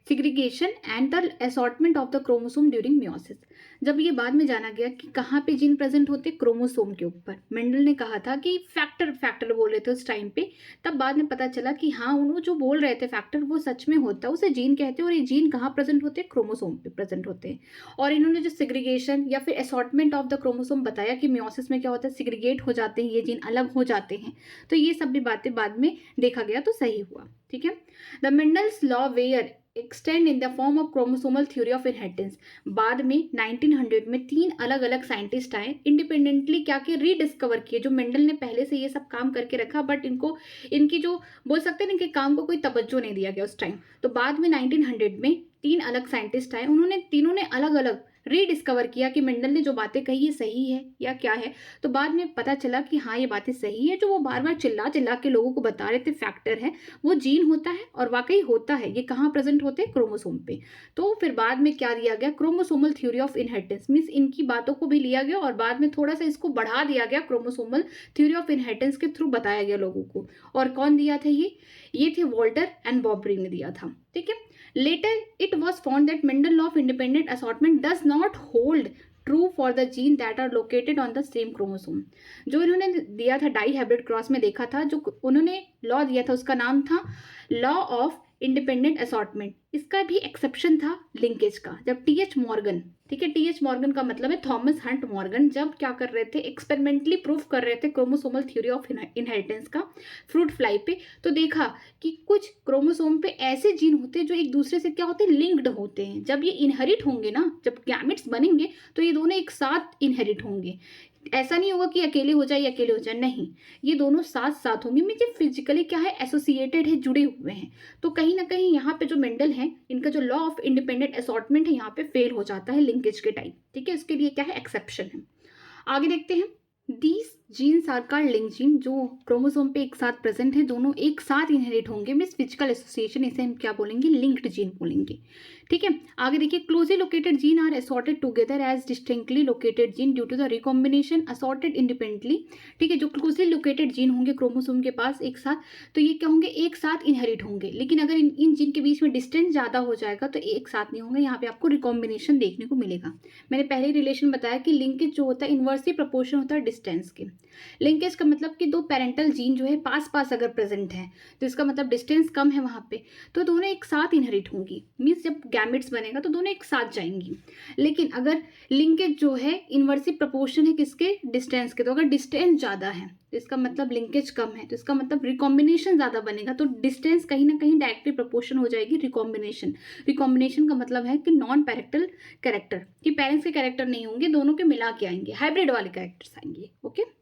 segregation and the assortment of the chromosome during meiosis. जब ये बाद में जाना गया कि कहाँ पे जीन प्रेजेंट होते, क्रोमोसोम के ऊपर। मेंडल ने कहा था कि फैक्टर बोल रहे थे उस टाइम पे, तब बाद में पता चला कि हाँ उन्होंने जो बोल रहे थे फैक्टर वो सच में होता है, उसे जीन कहते हैं, और ये जीन कहाँ प्रेजेंट होते हैं, क्रोमोसोम पे प्रेजेंट होते हैं। और इन्होंने जो सिग्रीगेशन या फिर असॉर्टमेंट ऑफ द क्रोमोसोम बताया कि मियोसिस में क्या होता है, सिग्रीगेट हो जाते हैं, ये जीन अलग हो जाते हैं। तो ये सब भी बातें बाद में देखा गया तो सही हुआ। ठीक है, the Mendel's law were extend in the form of chromosomal theory of inheritance. बाद में 1900 में 3 अलग अलग साइंटिस्ट आए, इंडिपेंडेंटली क्या कि रीडिस्कवर किए, जो मेंडल ने पहले से ये सब काम करके रखा, बट इनकी जो बोल सकते हैं ना कि काम को कोई तवज्जो नहीं दिया गया उस टाइम। तो बाद में 1900 में 3 अलग साइंटिस्ट आए, उन्होंने तीनों ने अलग अलग रीडिस्कवर किया कि मेंडल ने जो बातें कही ये सही है या क्या है। तो बाद में पता चला कि हाँ ये बातें सही है, जो वो बार बार चिल्ला चिल्ला के लोगों को बता रहे थे फैक्टर है, वो जीन होता है और वाकई होता है। ये कहाँ प्रेजेंट होते हैं? क्रोमोसोम पे। तो फिर बाद में क्या दिया गया? Chromosomal theory of inheritance, means इनकी बातों को भी लिया गया और बाद में थोड़ा सा इसको बढ़ा दिया गया, क्रोमोसोमल थ्योरी ऑफ इनहेरिटेंस के थ्रू बताया गया लोगों को। और कौन दिया था ये थे वॉल्टर एंड बॉबरी ने दिया था। ठीक है। Later, it was found that Mendel law of independent assortment does not hold true for the gene that are located on the same chromosome। जो इन्होंने दिया था डाई हाइब्रिड क्रॉस में देखा था, जो उन्होंने लॉ दिया था उसका नाम था लॉ ऑफ इंडिपेंडेंट असॉर्टमेंट। इसका भी एक्सेप्शन था लिंकेज का। जब टीएच मॉर्गन, ठीक है, टीएच मॉर्गन का मतलब है थॉमस हंट मॉर्गन, जब क्या कर रहे थे? एक्सपेरिमेंटली प्रूफ कर रहे थे क्रोमोसोमल थ्योरी ऑफ इनहेरिटेंस का फ्रूट फ्लाई पे। तो देखा कि कुछ क्रोमोसोम पे ऐसे जीन होते हैं जो एक दूसरे से क्या होते हैं? लिंक्ड होते हैं। जब ये इनहेरिट होंगे ना, जब गैमेट्स बनेंगे तो ये दोनों एक साथ इनहेरिट होंगे। ऐसा नहीं होगा कि अकेले हो जाए या अकेले हो जाए, नहीं, ये दोनों साथ साथ होंगे। मुझे फिजिकली क्या है? एसोसिएटेड है, जुड़े हुए हैं। तो कहीं ना कहीं यहाँ पे जो मेंडल है, इनका जो लॉ ऑफ इंडिपेंडेंट असॉर्टमेंट है यहाँ पे फेल हो जाता है लिंकेज के टाइम। ठीक है, इसके लिए क्या है? एक्सेप्शन है। आगे देखते हैं। These genes are called link gene, जो क्रोमोसोम पे एक साथ प्रेजेंट है, दोनों एक साथ इनहेरिट होंगे, मीन्स फिजिकल एसोसिएशन, इसे हम क्या बोलेंगे? लिंक्ड जीन बोलेंगे। ठीक है। आगे देखिए, closely located gene are assorted together as distinctly located gene due to the recombination assorted independently. ठीक है, जो क्लोजली लोकेटेड जीन होंगे क्रोमोसोम के पास एक साथ, तो ये क्या होंगे? एक साथ इनहेरिट होंगे। लेकिन अगर इन जीन के बीच में डिस्टेंस ज़्यादा हो जाएगा तो एक साथ नहीं होंगे, यहाँ पे आपको रिकॉम्बिनेशन देखने को मिलेगा। मैंने पहले रिलेशन बताया कि लिंकेज जो होता है इन्वर्सली प्रोपोर्शन होता है डिस्टेंस के। लिंकेज का मतलब कि दो पेरेंटल जीन जो है पास पास अगर प्रेजेंट है, तो इसका मतलब डिस्टेंस कम है वहाँ पे, तो दोनों एक साथ इनहेरिट होंगी। मीन्स जब गैमेट्स बनेगा तो दोनों एक साथ जाएंगी। लेकिन अगर लिंकेज जो है इन्वर्सली प्रोपोर्शन है किसके? डिस्टेंस के। तो अगर डिस्टेंस ज़्यादा है तो इसका मतलब लिंकेज कम है, तो इसका मतलब रिकॉम्बिनेशन ज़्यादा बनेगा। तो डिस्टेंस कहीं ना कहीं डायरेक्टली प्रोपोर्शन हो जाएगी रिकॉम्बिनेशन। रिकॉम्बिनेशन का मतलब है कि नॉन पैरेंटल कैरेक्टर, कि पेरेंट्स के कैरेक्टर नहीं होंगे, दोनों के मिला के आएंगे, हाइब्रिड वाले कैरेक्टर्स आएंगे। ओके,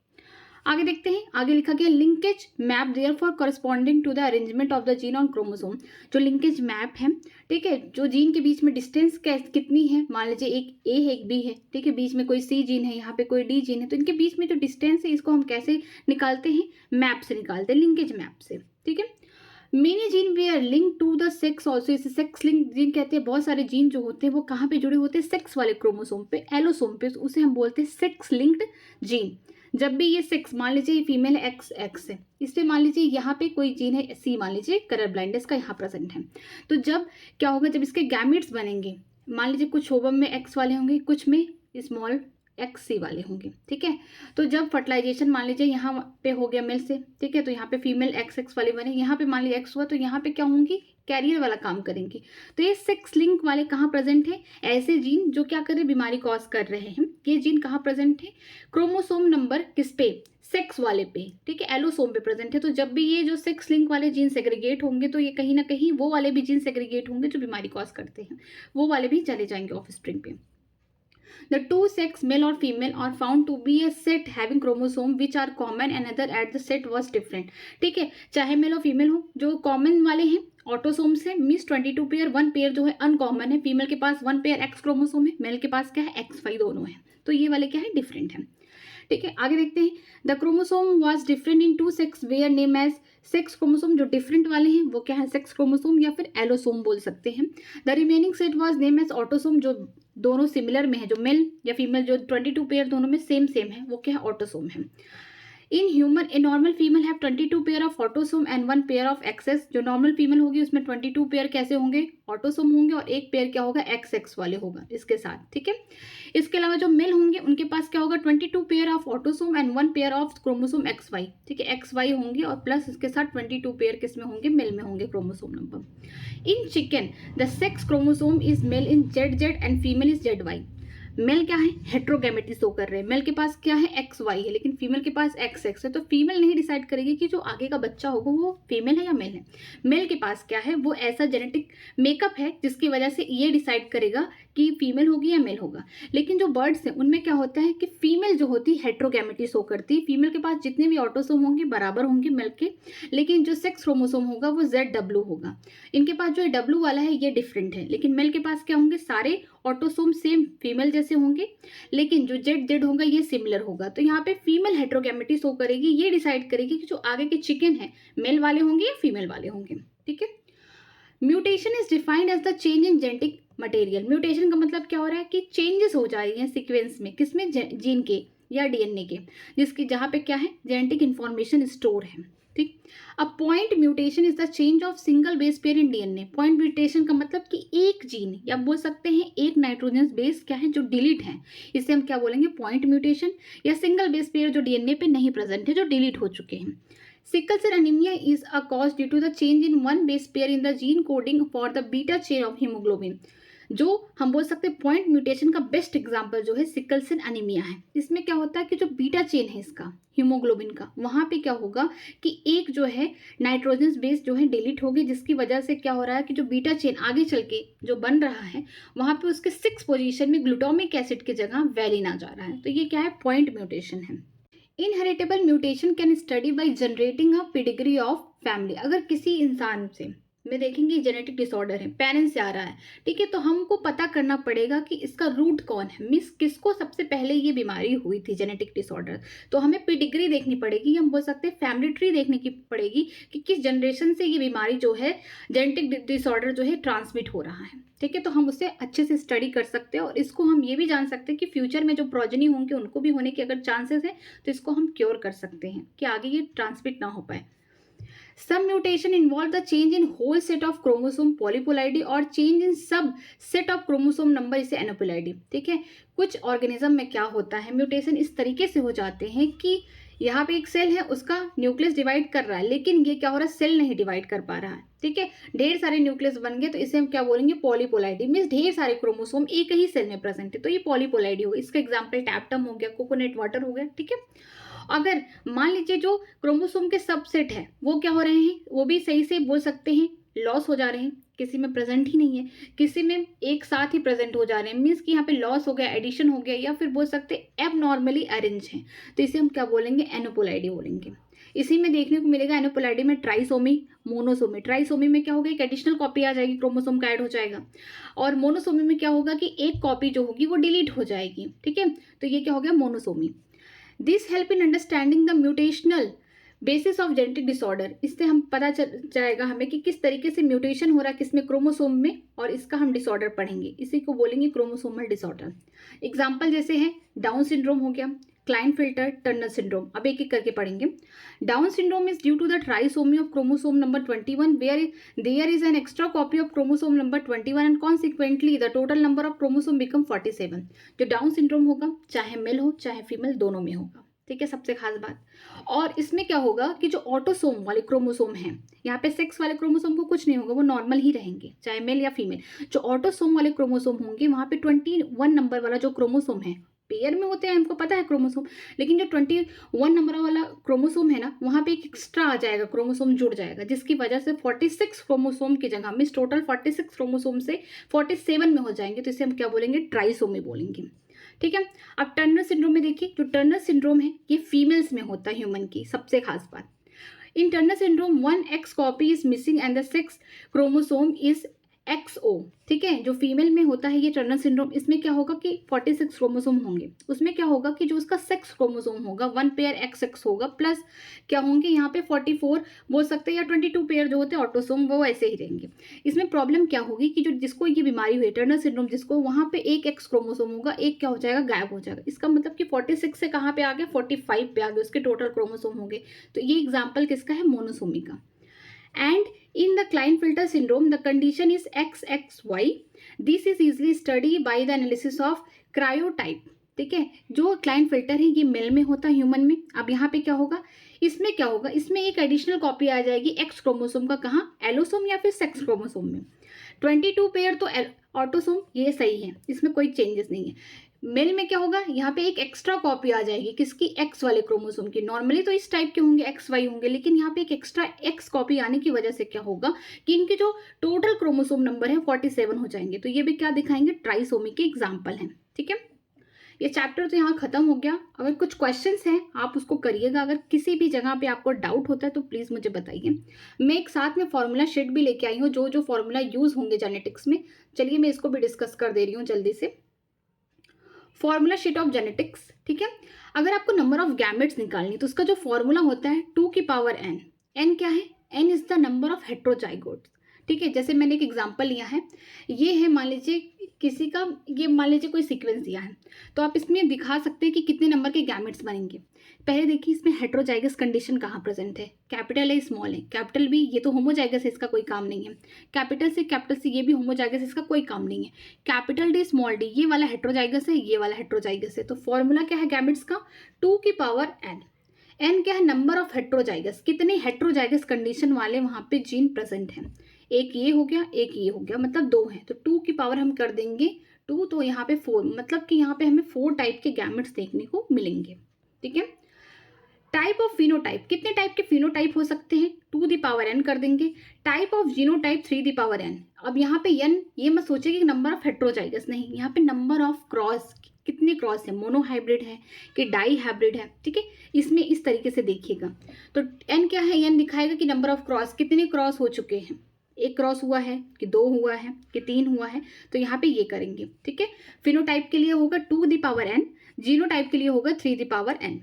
आगे देखते हैं। आगे लिखा गया linkage map there for corresponding to the arrangement of the gene on chromosome. जो लिंकेज मैप है, ठीक है, जो जीन के बीच में डिस्टेंस कितनी है, मान लीजिए एक ए है एक बी है, ठीक है, बीच में कोई सी जीन है, यहाँ पे कोई डी जीन है, तो इनके बीच में जो डिस्टेंस है इसको हम कैसे निकालते हैं? मैप से निकालते हैं, लिंकेज मैप से। ठीक है। मेनी जीन वे are link to the sex also, इसे सेक्स लिंक जीन कहते हैं। बहुत सारे जीन जो होते हैं वो कहाँ पे जुड़े होते हैं? सेक्स वाले क्रोमोसोम पे, एलोसोम पे, उसे हम बोलते हैं सेक्स लिंक्ड जीन। जब भी ये सेक्स, मान लीजिए फीमेल है एक्स एक्स है, इसलिए मान लीजिए यहाँ पे कोई जीन है सी, मान लीजिए कलर ब्लाइंडनेस का यहाँ प्रेजेंट है, तो जब क्या होगा? जब इसके गैमेट्स बनेंगे, मान लीजिए कुछ ओवम में एक्स वाले होंगे, कुछ में स्मॉल एक्स सी वाले होंगे। ठीक है। तो जब फर्टिलाइजेशन मान लीजिए यहाँ पे हो गया मेल से, ठीक है, तो यहाँ पे फीमेल एक्स एक्स वाले बने, यहाँ पे मान लीजिए एक्स हुआ, तो यहाँ पे क्या होंगी? कैरियर वाला काम करेंगी। तो ये सेक्स लिंक वाले कहाँ प्रेजेंट है? ऐसे जीन जो क्या कर रहे हैं? बीमारी कॉज कर रहे हैं। ये जीन कहाँ प्रेजेंट है? क्रोमोसोम नंबर किस पे? सेक्स वाले पे, ठीक है, एलोसोम पे प्रेजेंट है। तो जब भी ये जो सेक्स लिंक वाले जीन सेग्रीगेट होंगे तो ये कहीं ना कहीं वो वाले भी जीन सेग्रीगेट होंगे जो बीमारी कॉज करते हैं, वो वाले भी चले जाएंगे ऑफस्प्रिंग पे। The two sex, male or female, are found to be a set having chromosome which are common and other at the set was different। ठीक है, चाहे मेल और फीमेल हो, जो कॉमन वाले हैं ऑटोसोम से, मीन्स 22 पेयर, 1 पेयर जो है अनकॉमन है। फीमेल के पास 1 पेयर एक्स क्रोमोसोम है, मेल के पास क्या है? एक्स वाई दोनों है। तो ये वाले क्या है? डिफरेंट है। ठीक है। आगे देखते हैं। The chromosome was different in two sex were name as, sex chromosome जो डिफरेंट वाले हैं वो क्या है? सेक्स क्रोमोसोम या फिर एलोसोम बोल सकते हैं। The remaining set was name as autosome, जो दोनों सिमिलर में है, जो मेल या फीमेल जो 22 पेयर दोनों में सेम सेम है, वो क्या है? ऑटोसोम है। In human a normal female have 22 pair of autosome and 1 pair of X X. जो नॉर्मल फीमेल होगी उसमें 22 पेयर कैसे होंगे? ऑटोसोम होंगे, और एक पेयर क्या होगा? एक्स एक्स वाले होगा इसके साथ। ठीक है। इसके अलावा जो मेल होंगे उनके पास क्या होगा? 22 pair of autosome and 1 pair of chromosome X Y. ठीक है, एक्स वाई होंगे और प्लस इसके साथ 22 पेयर किस में होंगे? मेल में होंगे chromosome number. In chicken the sex chromosome is male in Z Z and female is Z Y. Male क्या है, हेट्रोगैमेटी शो कर रहे हैं, मेल के पास क्या है एक्स वाई है, लेकिन फीमेल के पास एक्स एक्स है, तो फीमेल नहीं डिसाइड करेगी कि जो आगे का बच्चा होगा वो फीमेल है या मेल है। मेल के पास क्या है, वो ऐसा जेनेटिक मेकअप है जिसकी वजह से ये डिसाइड करेगा कि फीमेल होगी या मेल होगा। लेकिन जो बर्ड्स हैं उनमें क्या होता है कि फीमेल जो होती है हेट्रोगैमेटी शो करती है, फीमेल के पास जितने भी ऑटोसोम होंगे बराबर होंगे मेल के, लेकिन जो सेक्स क्रोमोसोम होगा वो ZW होगा। इनके पास जो W वाला है ये डिफरेंट है, लेकिन मेल के पास क्या होंगे, सारे ऑटोसोम सेम फीमेल जैसे होंगे, लेकिन जो ZZ होगा ये सिमिलर होगा। तो यहाँ पे फीमेल हेट्रोगैमेटी शो करेगी, ये डिसाइड करेगी कि जो आगे के चिकन है मेल वाले होंगे या फीमेल वाले होंगे। ठीक है। Mutation is defined as the change in genetic material. Mutation का मतलब क्या हो रहा है कि चेंजेस हो जा रही हैं सीक्वेंस में, किसमें, जीन के या DNA के, जिसकी जहाँ पे क्या है जेनेटिक इंफॉर्मेशन स्टोर है। ठीक। अब point mutation is the change of single base pair in DNA। Point mutation का मतलब कि एक जीन या बोल सकते हैं एक नाइट्रोजन बेस क्या है जो डिलीट है, इसे हम क्या बोलेंगे, पॉइंट म्यूटेशन, या सिंगल बेस पेयर जो DNA पे नहीं प्रेजेंट है, जो डिलीट हो चुके हैं। Sickle cell anemia is a cause due to the change in one base pair in the gene coding for the beta chain of hemoglobin। जो हम बोल सकते हैं पॉइंट म्यूटेशन का बेस्ट एग्जांपल जो है सिकल सेल अनीमिया है। इसमें क्या होता है कि जो बीटा चेन है इसका हीमोग्लोबिन का, वहाँ पे क्या होगा कि एक जो है नाइट्रोजन बेस जो है डिलीट होगी, जिसकी वजह से क्या हो रहा है कि जो बीटा चेन आगे चल के जो बन रहा है वहाँ पे उसके 6 पोजीशन में ग्लूटामिक एसिड की जगह वैलिन आ जा रहा है। तो ये क्या है, पॉइंट म्यूटेशन है। Inheritable mutation can study by generating a pedigree of family. अगर किसी इंसान से में देखेंगे जेनेटिक डिसऑर्डर है, पेरेंट्स से आ रहा है, ठीक है, तो हमको पता करना पड़ेगा कि इसका रूट कौन है, मीन्स किसको सबसे पहले ये बीमारी हुई थी जेनेटिक डिसऑर्डर। तो हमें पेडिग्री देखनी पड़ेगी, हम बोल सकते हैं फैमिली ट्री देखने की पड़ेगी कि किस जनरेशन से ये बीमारी जो है जेनेटिक डिसऑर्डर जो है ट्रांसमिट हो रहा है। ठीक है, तो हम उसे अच्छे से स्टडी कर सकते हैं और इसको हम ये भी जान सकते हैं कि फ्यूचर में जो प्रोजेनी होंगे उनको भी होने के अगर चांसेस है तो इसको हम क्योर कर सकते हैं कि आगे ये ट्रांसमिट ना हो पाए। Some mutation involve the change in whole set of chromosome polyploidy और change in sub set of chromosome number, इसे aneuploidy। ठीक है, कुछ ऑर्गेनिज्म में क्या होता है, म्यूटेशन इस तरीके से हो जाते हैं कि यहाँ पे एक सेल है उसका न्यूक्लियस डिवाइड कर रहा है, लेकिन ये क्या हो रहा है, सेल नहीं डिवाइड कर पा रहा है। ठीक है, ढेर सारे न्यूक्लियस बन गए, तो इसे हम क्या बोलेंगे, पॉलीपोलाइडी, मीन्स ढेर सारे क्रोमोसोम एक ही सेल में प्रेजेंट है, तो ये पॉलीपोलाइडी होगा। इसका एग्जाम्पल टैप्टम हो गया, कोकोनट वाटर हो गया। ठीक है, अगर मान लीजिए जो क्रोमोसोम के सबसेट है वो क्या हो रहे हैं, वो भी सही से बोल सकते हैं लॉस हो जा रहे हैं, किसी में प्रेजेंट ही नहीं है, किसी में एक साथ ही प्रेजेंट हो जा रहे हैं, मीन्स कि यहाँ पे लॉस हो गया, एडिशन हो गया, या फिर बोल सकते हैं एबनॉर्मली अरेंज है, तो इसे हम क्या बोलेंगे, एनोपोलाइडी बोलेंगे। इसी में देखने को मिलेगा एनोपोलाइडी में ट्राइसोमी, मोनोसोमी। ट्राइसोमी में क्या होगा, एक एडिशनल कॉपी आ जाएगी, क्रोमोसोम का ऐड हो जाएगा, और मोनोसोमी में क्या होगा कि एक कॉपी जो होगी वो डिलीट हो जाएगी। ठीक है, तो ये क्या हो गया, monosomy. This help in understanding the mutational basis of genetic disorder. इससे हम पता चल जाएगा हमें कि किस तरीके से म्यूटेशन हो रहा है किसमें, क्रोमोसोम में, और इसका हम डिसऑर्डर पढ़ेंगे, इसी को बोलेंगे क्रोमोसोमल डिसऑर्डर। एग्जाम्पल जैसे है डाउन सिंड्रोम हो गया, क्लाइनफिल्टर, टर्नर सिंड्रोम। अब एक एक करके पढ़ेंगे। Down syndrome is due to the trisomy of chromosome number 21 where there is an extra copy of chromosome number 21 and consequently the total number of chromosome become 47। जो down syndrome होगा चाहे mail हो चाहे फीमेल, दोनों में होगा। ठीक है, सबसे खास बात। और इसमें क्या होगा कि जो ऑटोसोम वाले क्रोमोसोम हैं, यहाँ पे सेक्स वाले क्रोमोसोम को कुछ नहीं होगा, वो नॉर्मल ही रहेंगे चाहे मेल या फीमेल। जो ऑटोसोम वाले क्रोमोसोम होंगे वहाँ पे 21 नंबर वाला जो क्रोमोसोम है, पेयर में होते हैं हमको पता है क्रोमोसोम, लेकिन जो 21 नंबर वाला क्रोमोसोम है ना, वहाँ पे एक एक्स्ट्रा आ जाएगा, क्रोमोसोम जुड़ जाएगा, जिसकी वजह से 46 क्रोमोसोम की जगह मीन्स टोटल 46 क्रोमोसोम से 47 में हो जाएंगे, तो इसे हम क्या बोलेंगे, ट्राइसोमी बोलेंगे। ठीक है, अब टर्नर सिंड्रोम में देखिए, जो टर्नर सिंड्रोम है ये फीमेल्स में होता है, ह्यूमन की सबसे खास बात। In Turner syndrome 1 X copy is missing and the 6 chromosome is XO। ठीक है, जो फीमेल में होता है ये टर्नर सिंड्रोम, इसमें क्या होगा कि 46 क्रोमोसोम होंगे, उसमें क्या होगा कि जो उसका सेक्स क्रोमोसोम होगा 1 पेयर XX होगा, प्लस क्या होंगे यहाँ पे 44 बोल सकते हैं, या 22 पेयर जो होते हैं ऑटोसोम, वो ऐसे ही रहेंगे। इसमें प्रॉब्लम क्या होगी कि जो जिसको ये बीमारी हुई टर्नर सिंड्रोम, जिसको वहाँ पे एक X क्रोमोसोम होगा, एक क्या हो जाएगा, गायब हो जाएगा। इसका मतलब कि 46 से कहाँ पे आ गया, 45 पे आ गया, उसके टोटल क्रोमोसोम हो गए। तो ये एग्जाम्पल किसका है, मोनोसोमी का। And in the Klinefelter syndrome, the condition is XXY. This is easily studied by the analysis of cryotype। ठीक है, जो क्लाइनफिल्टर है ये मेल में होता है, ह्यूमन में। अब यहाँ पे क्या होगा, इसमें क्या होगा, इसमें एक एडिशनल कॉपी आ जाएगी एक्स क्रोमोसोम का, कहाँ, एलोसोम या फिर सेक्स क्रोमोसोम में। 22 पेयर तो ऑटोसोम, ये सही है, इसमें कोई चेंजेस नहीं है। मेल में क्या होगा, यहाँ पे एक एक्स्ट्रा कॉपी आ जाएगी किसकी, एक्स वाले क्रोमोसोम की। नॉर्मली तो इस टाइप के होंगे, एक्स वाई होंगे, लेकिन यहाँ पे एक एक्स्ट्रा एक्स कॉपी आने की वजह से क्या होगा कि इनके जो टोटल क्रोमोसोम नंबर है 47 हो जाएंगे। तो ये भी क्या दिखाएंगे, ट्राइसोमी के एग्जाम्पल हैं। ठीक है, ये चैप्टर तो यहाँ खत्म हो गया। अगर कुछ क्वेश्चंस हैं आप उसको करिएगा, अगर किसी भी जगह पे आपको डाउट होता है तो प्लीज़ मुझे बताइए। मैं एक साथ में फॉर्मूला शीट भी लेके आई हूँ, जो जो फॉर्मूला यूज़ होंगे जेनेटिक्स में। चलिए मैं इसको भी डिस्कस कर दे रही हूँ जल्दी से। फॉर्मूला शीट ऑफ जेनेटिक्स, ठीक है। अगर आपको नंबर ऑफ गैमेट्स निकालनी तो उसका जो फॉर्मूला होता है 2 की पावर n। n क्या है, n is the number of heterozygotes. ठीक है, जैसे मैंने एक एग्जांपल लिया है, ये है मान लीजिए किसी का, ये मान लीजिए कोई सीक्वेंस दिया है, तो आप इसमें दिखा सकते हैं कि कितने नंबर के गैमेट्स बनेंगे। पहले देखिए इसमें हेट्रोजाइगस कंडीशन कहाँ प्रेजेंट है, कैपिटल है स्मॉल है, कैपिटल बी ये तो होमोजाइगस है, इसका कोई काम नहीं है। कैपिटल सी ये भी होमोजाइगस है, इसका कोई काम नहीं है। कैपिटल डी स्मॉल डी ये वाला हेट्रोजाइगस है, ये वाला हेट्रोजाइगस है। तो फॉर्मूला क्या है गैमेट्स का, 2 की पावर n। n क्या है, नंबर ऑफ हेट्रोजाइगस, कितने हेट्रोजाइगस कंडीशन वाले वहाँ पे जीन प्रेजेंट हैं। एक ये हो गया, एक ये हो गया, मतलब 2 हैं। तो 2 की पावर हम कर देंगे 2, तो यहाँ पे 4, मतलब कि यहाँ पे हमें 4 टाइप के गैमेट्स देखने को मिलेंगे। ठीक है, टाइप ऑफ फिनोटाइप, कितने टाइप के फिनोटाइप हो सकते हैं, 2 दी पावर n कर देंगे। Type of genotype 3 the power n। अब यहाँ पे n ये मत सोचिए कि नंबर ऑफ हेट्रोजाइगस, नहीं, यहाँ पे नंबर ऑफ क्रॉस, कितने क्रॉस है, मोनो हाइब्रिड है कि डाई हाइब्रिड है। ठीक है, इसमें इस तरीके से देखिएगा। तो n क्या है, n दिखाएगा कि नंबर ऑफ क्रॉस, कितने क्रॉस हो चुके हैं, एक क्रॉस हुआ है कि 2 हुआ है कि 3 हुआ है, तो यहाँ पे ये करेंगे। ठीक है, फिनोटाइप के लिए होगा 2 दी पावर n, जीनोटाइप के लिए होगा 3 the power n।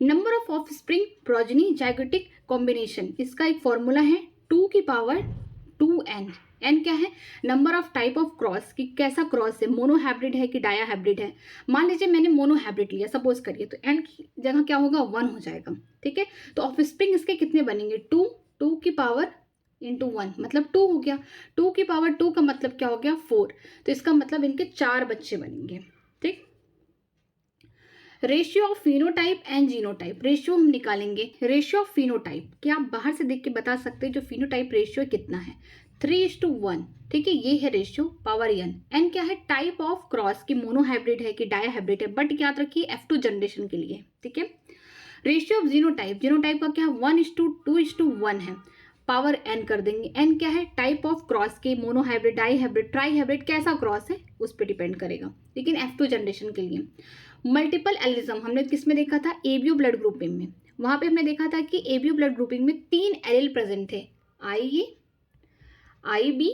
Number of offspring progeny zygotic combination, इसका एक फॉर्मूला है 2 की पावर 2n। n क्या है, number of type of cross, कि कैसा क्रॉस है, मोनो हाइब्रिड है कि डाया हाइब्रिड है। मान लीजिए मैंने मोनो हाइब्रिड लिया सपोज करिए, तो n की जगह क्या होगा, 1 हो जाएगा। ठीक है, तो ऑफस्प्रिंग इसके कितने बनेंगे, 2 की पावर इंटू 1, मतलब 2 हो गया। 2 की पावर 2 का मतलब क्या हो गया, 4। तो इसका मतलब इनके 4 बच्चे बनेंगे। ठीक, ratio of phenotype and genotype, ratio हम निकालेंगे। रेशियो ऑफ फिनोटाइप क्या आप बाहर से देख के बता सकते हैं जो फिनोटाइप रेशियो कितना है, 3:1। ठीक है, ये है रेशियो, पावर n। n क्या है, टाइप ऑफ क्रॉस, की मोनो हाइब्रिड है कि डाया हाइब्रिड है, बट याद रखिए F2 जनरेशन के लिए। ठीक है, रेशियो ऑफ जीनोटाइप, जीनोटाइप का क्या 1:2:1 है, पावर n कर देंगे। n क्या है, टाइप ऑफ क्रॉस के, monohybrid, dihybrid, trihybrid, कैसा क्रॉस है उस पर डिपेंड करेगा, लेकिन F2 जनरेशन के लिए। मल्टीपल एलिज्म हमने किस में देखा था, एबीओ ब्लड ग्रुपिंग में। वहां पे हमने देखा था कि एबीओ ब्लड ग्रुपिंग में 3 एलील प्रेजेंट थे, आई बी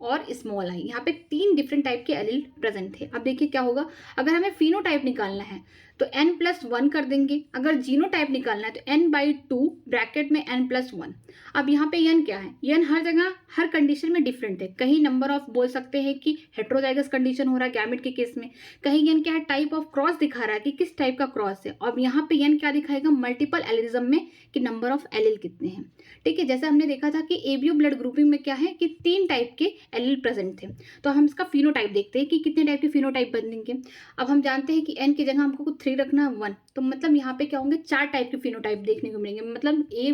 और स्मॉल आई। यहाँ पे 3 डिफरेंट टाइप के एलील प्रेजेंट थे। अब देखिए क्या होगा, अगर हमें फिनोटाइप निकालना है तो n+1 कर देंगे, अगर जीनोटाइप निकालना है तो n/2 ब्रैकेट में n+1। अब यहाँ पे n क्या है, n हर जगह हर कंडीशन में डिफरेंट है। कहीं नंबर ऑफ बोल सकते हैं कि हेट्रोजाइगस कंडीशन हो रहा है गैमेट के केस में, कहीं n क्या है, टाइप ऑफ क्रॉस दिखा रहा है कि किस टाइप का क्रॉस है। अब यहाँ पे n क्या दिखाएगा, मल्टीपल एलिज्म में कि नंबर ऑफ एलील कितने हैं। ठीक है, जैसे हमने देखा था कि एबीओ ब्लड ग्रुपिंग में क्या है कि 3 टाइप के एलील प्रेजेंट थे। तो हम इसका फिनोटाइप देखते हैं कि कितने टाइप के फिनोटाइप बनेंगे। अब हम जानते हैं कि n की जगह हमको 3 रखना 1, तो मतलब यहाँ पे क्या होंगे, 4 टाइप के फिनोटाइप देखने को मिलेंगे। मतलब ए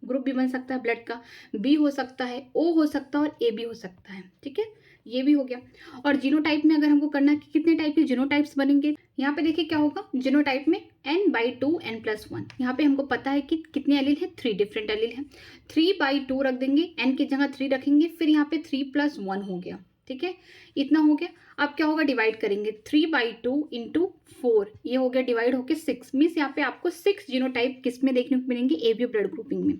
ग्रुप भी बन सकता है ब्लड का, बी हो सकता है, ओ हो सकता है और ए भी हो सकता है। ठीक है, ये भी हो गया। और जीनोटाइप में अगर हमको करना है कि कितने टाइप के जीनोटाइप्स बनेंगे, यहाँ पे देखिए क्या होगा, जीनोटाइप में n/2 n+1। यहाँ पे हमको पता है कि कितने एलील है, 3 डिफरेंट एलील है। 3/2 रख देंगे, n की जगह 3 रखेंगे, फिर यहाँ पे 3+1 हो गया। ठीक है, इतना हो गया। अब क्या होगा, डिवाइड करेंगे, 3/2 × 4, ये हो गया डिवाइड होके 6। मीन्स यहाँ पे आपको 6 जीनोटाइप किस में देखने को मिलेंगे, एबीओ ब्लड ग्रुपिंग में।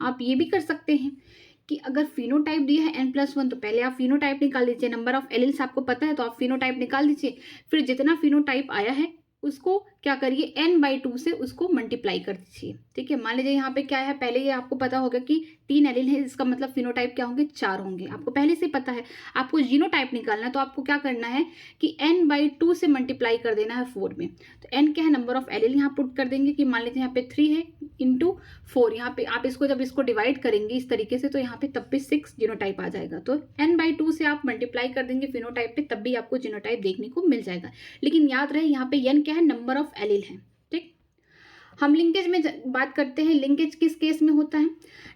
आप ये भी कर सकते हैं कि अगर फिनोटाइप दिया है n+1 तो पहले आप फिनोटाइप निकाल लीजिए, नंबर ऑफ एलील्स आपको पता है तो आप फिनोटाइप निकाल लीजिए, फिर जितना फिनोटाइप आया है उसको क्या करिए, n/2 से उसको मल्टीप्लाई कर दीजिए। ठीक है, मान लीजिए यहाँ पे क्या है, पहले ये आपको पता होगा कि 3 एलील है, इसका मतलब फिनोटाइप क्या होंगे, 4 होंगे, आपको पहले से पता है। आपको जीनोटाइप निकालना है तो आपको क्या करना है कि n/2 से मल्टीप्लाई कर देना है 4 में। तो n क्या है, नंबर ऑफ एलील यहाँ पुट कर देंगे कि मान लीजिए यहाँ पे 3 है × 4, यहाँ पे आप इसको जब इसको डिवाइड करेंगे इस तरीके से तो यहाँ पे तब भी 6 जीनोटाइप आ जाएगा। तो n/2 से आप मल्टीप्लाई कर देंगे फिनोटाइप पे, तब भी आपको जीनोटाइप देखने को मिल जाएगा। लेकिन याद रहे यहाँ पे n क्या है, नंबर ऑफ एलील है। ठीक, हम लिंकेज में बात करते हैं। लिंकेज किस केस में होता है?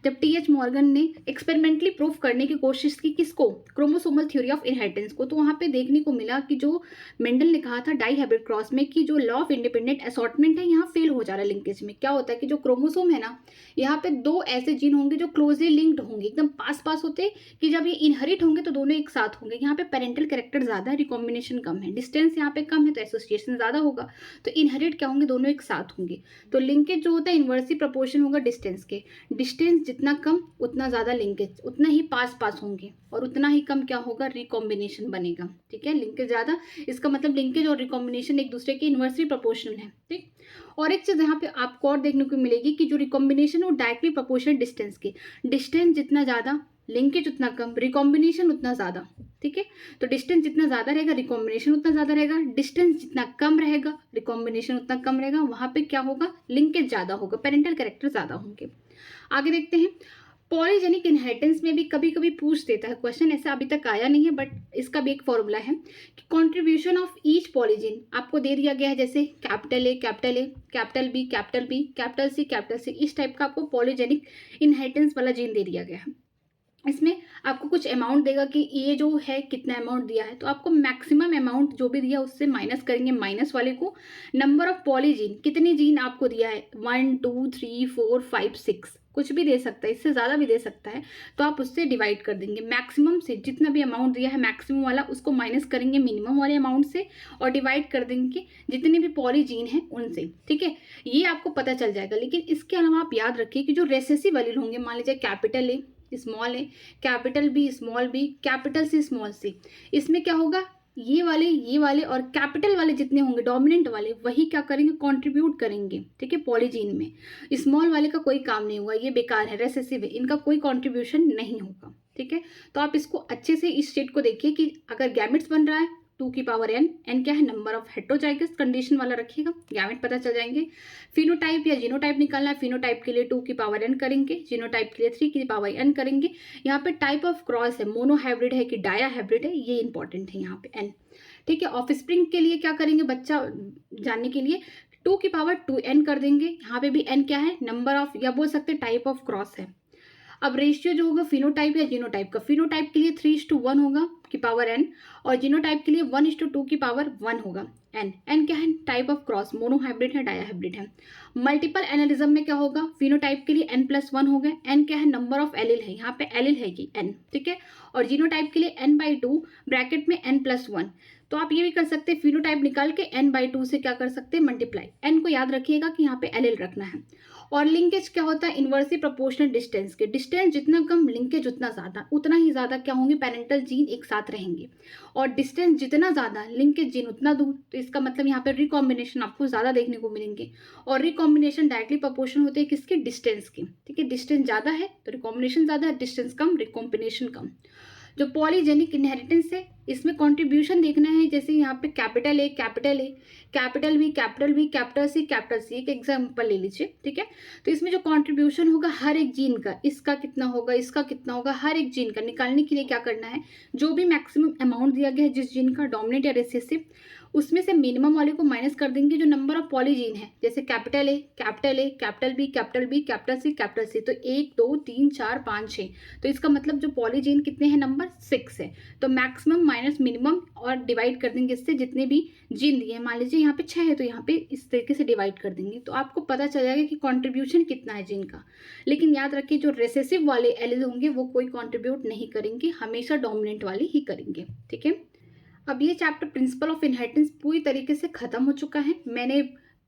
जब टी.एच. मॉर्गन ने एक्सपेरिमेंटली प्रूफ करने की कोशिश की, किसको? क्रोमोसोमल थ्योरी ऑफ इनहेरिटेंस को। तो वहाँ पे देखने को मिला कि जो मेंडल ने कहा था डाई हाइब्रिड क्रॉस में कि जो लॉ ऑफ इंडिपेंडेंट असॉर्टमेंट है यहाँ फेल हो जा रहा है लिंकेज में। क्या होता है कि जो क्रोमोसोम है ना, यहाँ पे दो ऐसे जीन होंगे जो क्लोजली लिंक्ड होंगे, एकदम पास पास होते, कि जब ये इनहेरिट होंगे तो दोनों एक साथ होंगे। यहाँ पे पेरेंटल कैरेक्टर ज़्यादा है, रिकॉम्बिनेशन कम है, डिस्टेंस यहाँ पे कम है तो एसोसिएशन ज़्यादा होगा, तो इनहेरिट क्या होंगे? दोनों एक साथ होंगे। तो लिंकेज जो होता है इन्वर्सली प्रोपोर्शन होगा डिस्टेंस के। डिस्टेंस जितना कम उतना ज़्यादा लिंकेज, उतना ही पास पास होंगे, और उतना ही कम क्या होगा? रिकॉम्बिनेशन बनेगा। ठीक है, लिंकेज ज़्यादा, इसका मतलब लिंकेज और रिकॉम्बिनेशन एक दूसरे के इन्वर्सली प्रोपोर्शनल है। ठीक, और एक चीज़ यहाँ पे आपको और देखने को मिलेगी कि जो रिकॉम्बिनेशन वो डायरेक्टली प्रोपोर्शनल डिस्टेंस के। डिस्टेंस जितना ज़्यादा, लिंकेज उतना कम, रिकॉम्बिनेशन उतना ज़्यादा। ठीक है, तो डिस्टेंस जितना ज़्यादा रहेगा रिकॉम्बिनेशन उतना ज़्यादा रहेगा, डिस्टेंस जितना कम रहेगा रिकॉम्बिनेशन उतना कम रहेगा, वहाँ पे क्या होगा? लिंकेज ज़्यादा होगा, पेरेंटल कैरेक्टर ज़्यादा होंगे। आगे देखते हैं, पॉलीजेनिक इनहेरिटेंस में भी कभी कभी पूछ देता है क्वेश्चन, ऐसा अभी तक आया नहीं है बट इसका भी एक फॉर्मूला है कि कॉन्ट्रीब्यूशन ऑफ ईच पॉलीजीन आपको दे दिया गया है, जैसे capital A, capital A, capital B, capital B, capital C, capital C, इस टाइप का आपको पॉलीजेनिक इनहेरिटेंस वाला जीन दे दिया गया है। इसमें आपको कुछ अमाउंट देगा कि ये जो है कितना अमाउंट दिया है, तो आपको मैक्सिमम अमाउंट जो भी दिया उससे माइनस करेंगे, माइनस वाले को नंबर ऑफ पॉलीजीन, कितने जीन आपको दिया है, 1 2 3 4 5 6, कुछ भी दे सकता है, इससे ज़्यादा भी दे सकता है, तो आप उससे डिवाइड कर देंगे। मैक्सिमम से जितना भी अमाउंट दिया है मैक्सिमम वाला, उसको माइनस करेंगे मिनिमम वाले अमाउंट से और डिवाइड कर देंगे जितने भी पॉलीजीन हैं उनसे। ठीक है, ये आपको पता चल जाएगा। लेकिन इसके अलावा आप याद रखिए कि जो रेसेसिव एलील होंगे, मान लीजिए capital A small A, capital B small B, capital C small C, इसमें क्या होगा? ये वाले और कैपिटल वाले जितने होंगे डोमिनेंट वाले, वही क्या करेंगे? कंट्रीब्यूट करेंगे। ठीक है, पॉलीजीन में स्मॉल वाले का कोई काम नहीं होगा, ये बेकार है, रेसेसिव है, इनका कोई कंट्रीब्यूशन नहीं होगा। ठीक है, तो आप इसको अच्छे से इस स्टेट को देखिए कि अगर गैमेट्स बन रहा है 2 की पावर n, n क्या है? नंबर ऑफ हेटेरोजाइगस, कंडीशन वाला रखिएगा, गैमेट पता चल जाएंगे। फिनोटाइप या जीनोटाइप निकालना है, फिनोटाइप के लिए 2 की पावर n करेंगे, जीनोटाइप के लिए 3 की पावर n करेंगे। यहाँ पे टाइप ऑफ क्रॉस है, मोनो हाइब्रिड है कि डाया हाइब्रिड है, ये इंपॉर्टेंट है यहाँ पे n। ठीक है, ऑफ स्प्रिंग के लिए क्या करेंगे बच्चा जानने के लिए? 2 की पावर 2n कर देंगे। यहाँ पे भी n क्या है? नंबर ऑफ, या बोल सकते टाइप ऑफ क्रॉस है। अब रेशियो जो होगा फिनोटाइप या जीनोटाइप का, फिनोटाइप के लिए 3:1 होगा की पावर n, और जीनोटाइप के लिए 1:2 की पावर 1 होगा। n क्या है? Type of cross, mono hybrid है, डाया हाइब्रिड है। मल्टीपल एनालिज्म में क्या होगा? फिनोटाइप के लिए n+1 हो गए, n क्या है? नंबर ऑफ एलिल है, यहाँ पे एलिल है कि n। ठीक है, और जीनोटाइप के लिए n/2 ब्रैकेट में n+1। तो आप ये भी कर सकते हैं, फिनोटाइप निकाल के n/2 से क्या कर सकते हैं? मल्टीप्लाई। n को याद रखिएगा कि यहाँ पे एलिल रखना है। और लिंकेज क्या होता है? इन्वर्सली प्रोपोर्शनल डिस्टेंस के। डिस्टेंस जितना कम, लिंकेज उतना ज़्यादा, उतना ही ज़्यादा क्या होंगे? पेरेंटल जीन एक साथ रहेंगे। और डिस्टेंस जितना ज़्यादा, लिंकेज जीन उतना दूर, तो इसका मतलब यहाँ पे रिकॉम्बिनेशन आपको ज़्यादा देखने को मिलेंगे। और रिकॉम्बिनेशन डायरेक्टली प्रोपोर्शनल होते हैं किसके? डिस्टेंस के। ठीक है, डिस्टेंस ज़्यादा है तो रिकॉम्बिनेशन ज़्यादा है, डिस्टेंस कम रिकॉम्बिनेशन कम। जो पॉलीजेनिक इनहेरिटेंस है इसमें कंट्रीब्यूशन देखना है, जैसे यहाँ पे capital A, capital A, capital B, capital B, capital C, capital C, एक एग्जांपल ले लीजिए। ठीक है, तो इसमें जो कंट्रीब्यूशन होगा हर एक जीन का, इसका कितना होगा, इसका कितना होगा, हर एक जीन का निकालने के लिए क्या करना है? जो भी मैक्सिमम अमाउंट दिया गया है जिस जीन का, डोमिनेंट या रिसेसिव, उसमें से मिनिमम वाले को माइनस कर देंगे जो नंबर ऑफ पॉलीजीन है, जैसे capital A, capital A, capital B, capital B, capital C, capital C, तो 1 2 3 4 5 6, तो इसका मतलब जो पॉलीजीन कितने हैं? नंबर 6 है। तो मैक्सिमम माइनस मिनिमम और डिवाइड कर देंगे इससे जितने भी जीन दिए हैं। मान लीजिए यहाँ पे 6 है तो यहाँ पे इस तरीके से डिवाइड कर देंगे, तो आपको पता चल जाएगा कि कॉन्ट्रीब्यूशन कितना है जीन का। लेकिन याद रखिए जो रेसेसिव वाले एलील होंगे वो कोई कॉन्ट्रीब्यूट नहीं करेंगे, हमेशा डोमिनेंट वाले ही करेंगे। ठीक है, अब ये चैप्टर प्रिंसिपल ऑफ इनहेरिटेंस पूरी तरीके से खत्म हो चुका है। मैंने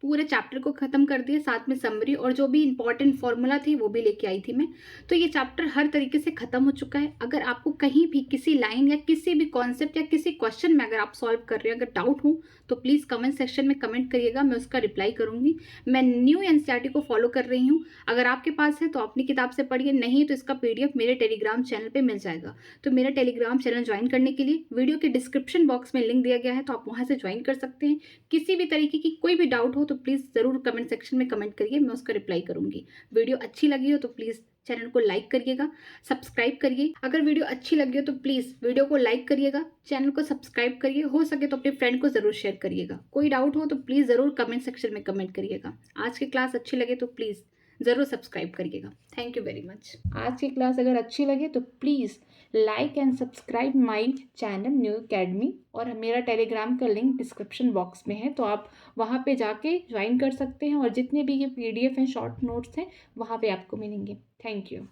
पूरे चैप्टर को खत्म कर दिया, साथ में समरी और जो भी इंपॉर्टेंट फॉर्मूला थी वो भी लेके आई थी मैं। तो ये चैप्टर हर तरीके से खत्म हो चुका है। अगर आपको कहीं भी किसी लाइन या किसी भी कॉन्सेप्ट या किसी क्वेश्चन में अगर आप सॉल्व कर रहे हैं, अगर डाउट हो तो प्लीज़ कमेंट सेक्शन में कमेंट करिएगा, मैं उसका रिप्लाई करूंगी। मैं न्यू एनसीईआरटी को फॉलो कर रही हूँ, अगर आपके पास है तो अपनी किताब से पढ़िए, नहीं तो इसका PDF मेरे टेलीग्राम चैनल पर मिल जाएगा। तो मेरा टेलीग्राम चैनल ज्वाइन करने के लिए वीडियो के डिस्क्रिप्शन बॉक्स में लिंक दिया गया है, तो आप वहाँ से ज्वाइन कर सकते हैं। किसी भी तरीके की कोई भी डाउट हो तो प्लीज़ ज़रूर कमेंट सेक्शन में कमेंट करिए, मैं उसका रिप्लाई करूंगी। वीडियो अच्छी लगी हो तो प्लीज़ चैनल को लाइक करिएगा, सब्सक्राइब करिए। अगर वीडियो अच्छी लगी हो तो प्लीज़ वीडियो को लाइक करिएगा, चैनल को सब्सक्राइब करिए, हो सके तो अपने फ्रेंड को ज़रूर शेयर करिएगा। कोई डाउट हो तो प्लीज़ ज़रूर कमेंट सेक्शन में कमेंट करिएगा। आज की क्लास अच्छी लगे तो प्लीज़ ज़रूर सब्सक्राइब करिएगा। Thank you very much. आज की क्लास अगर अच्छी लगे तो please like and subscribe my channel new academy, और मेरा टेलीग्राम का लिंक डिस्क्रिप्शन बॉक्स में है, तो आप वहाँ पे जाके ज्वाइन कर सकते हैं और जितने भी ये PDF हैं, शॉर्ट नोट्स हैं, वहाँ पे आपको मिलेंगे। Thank you.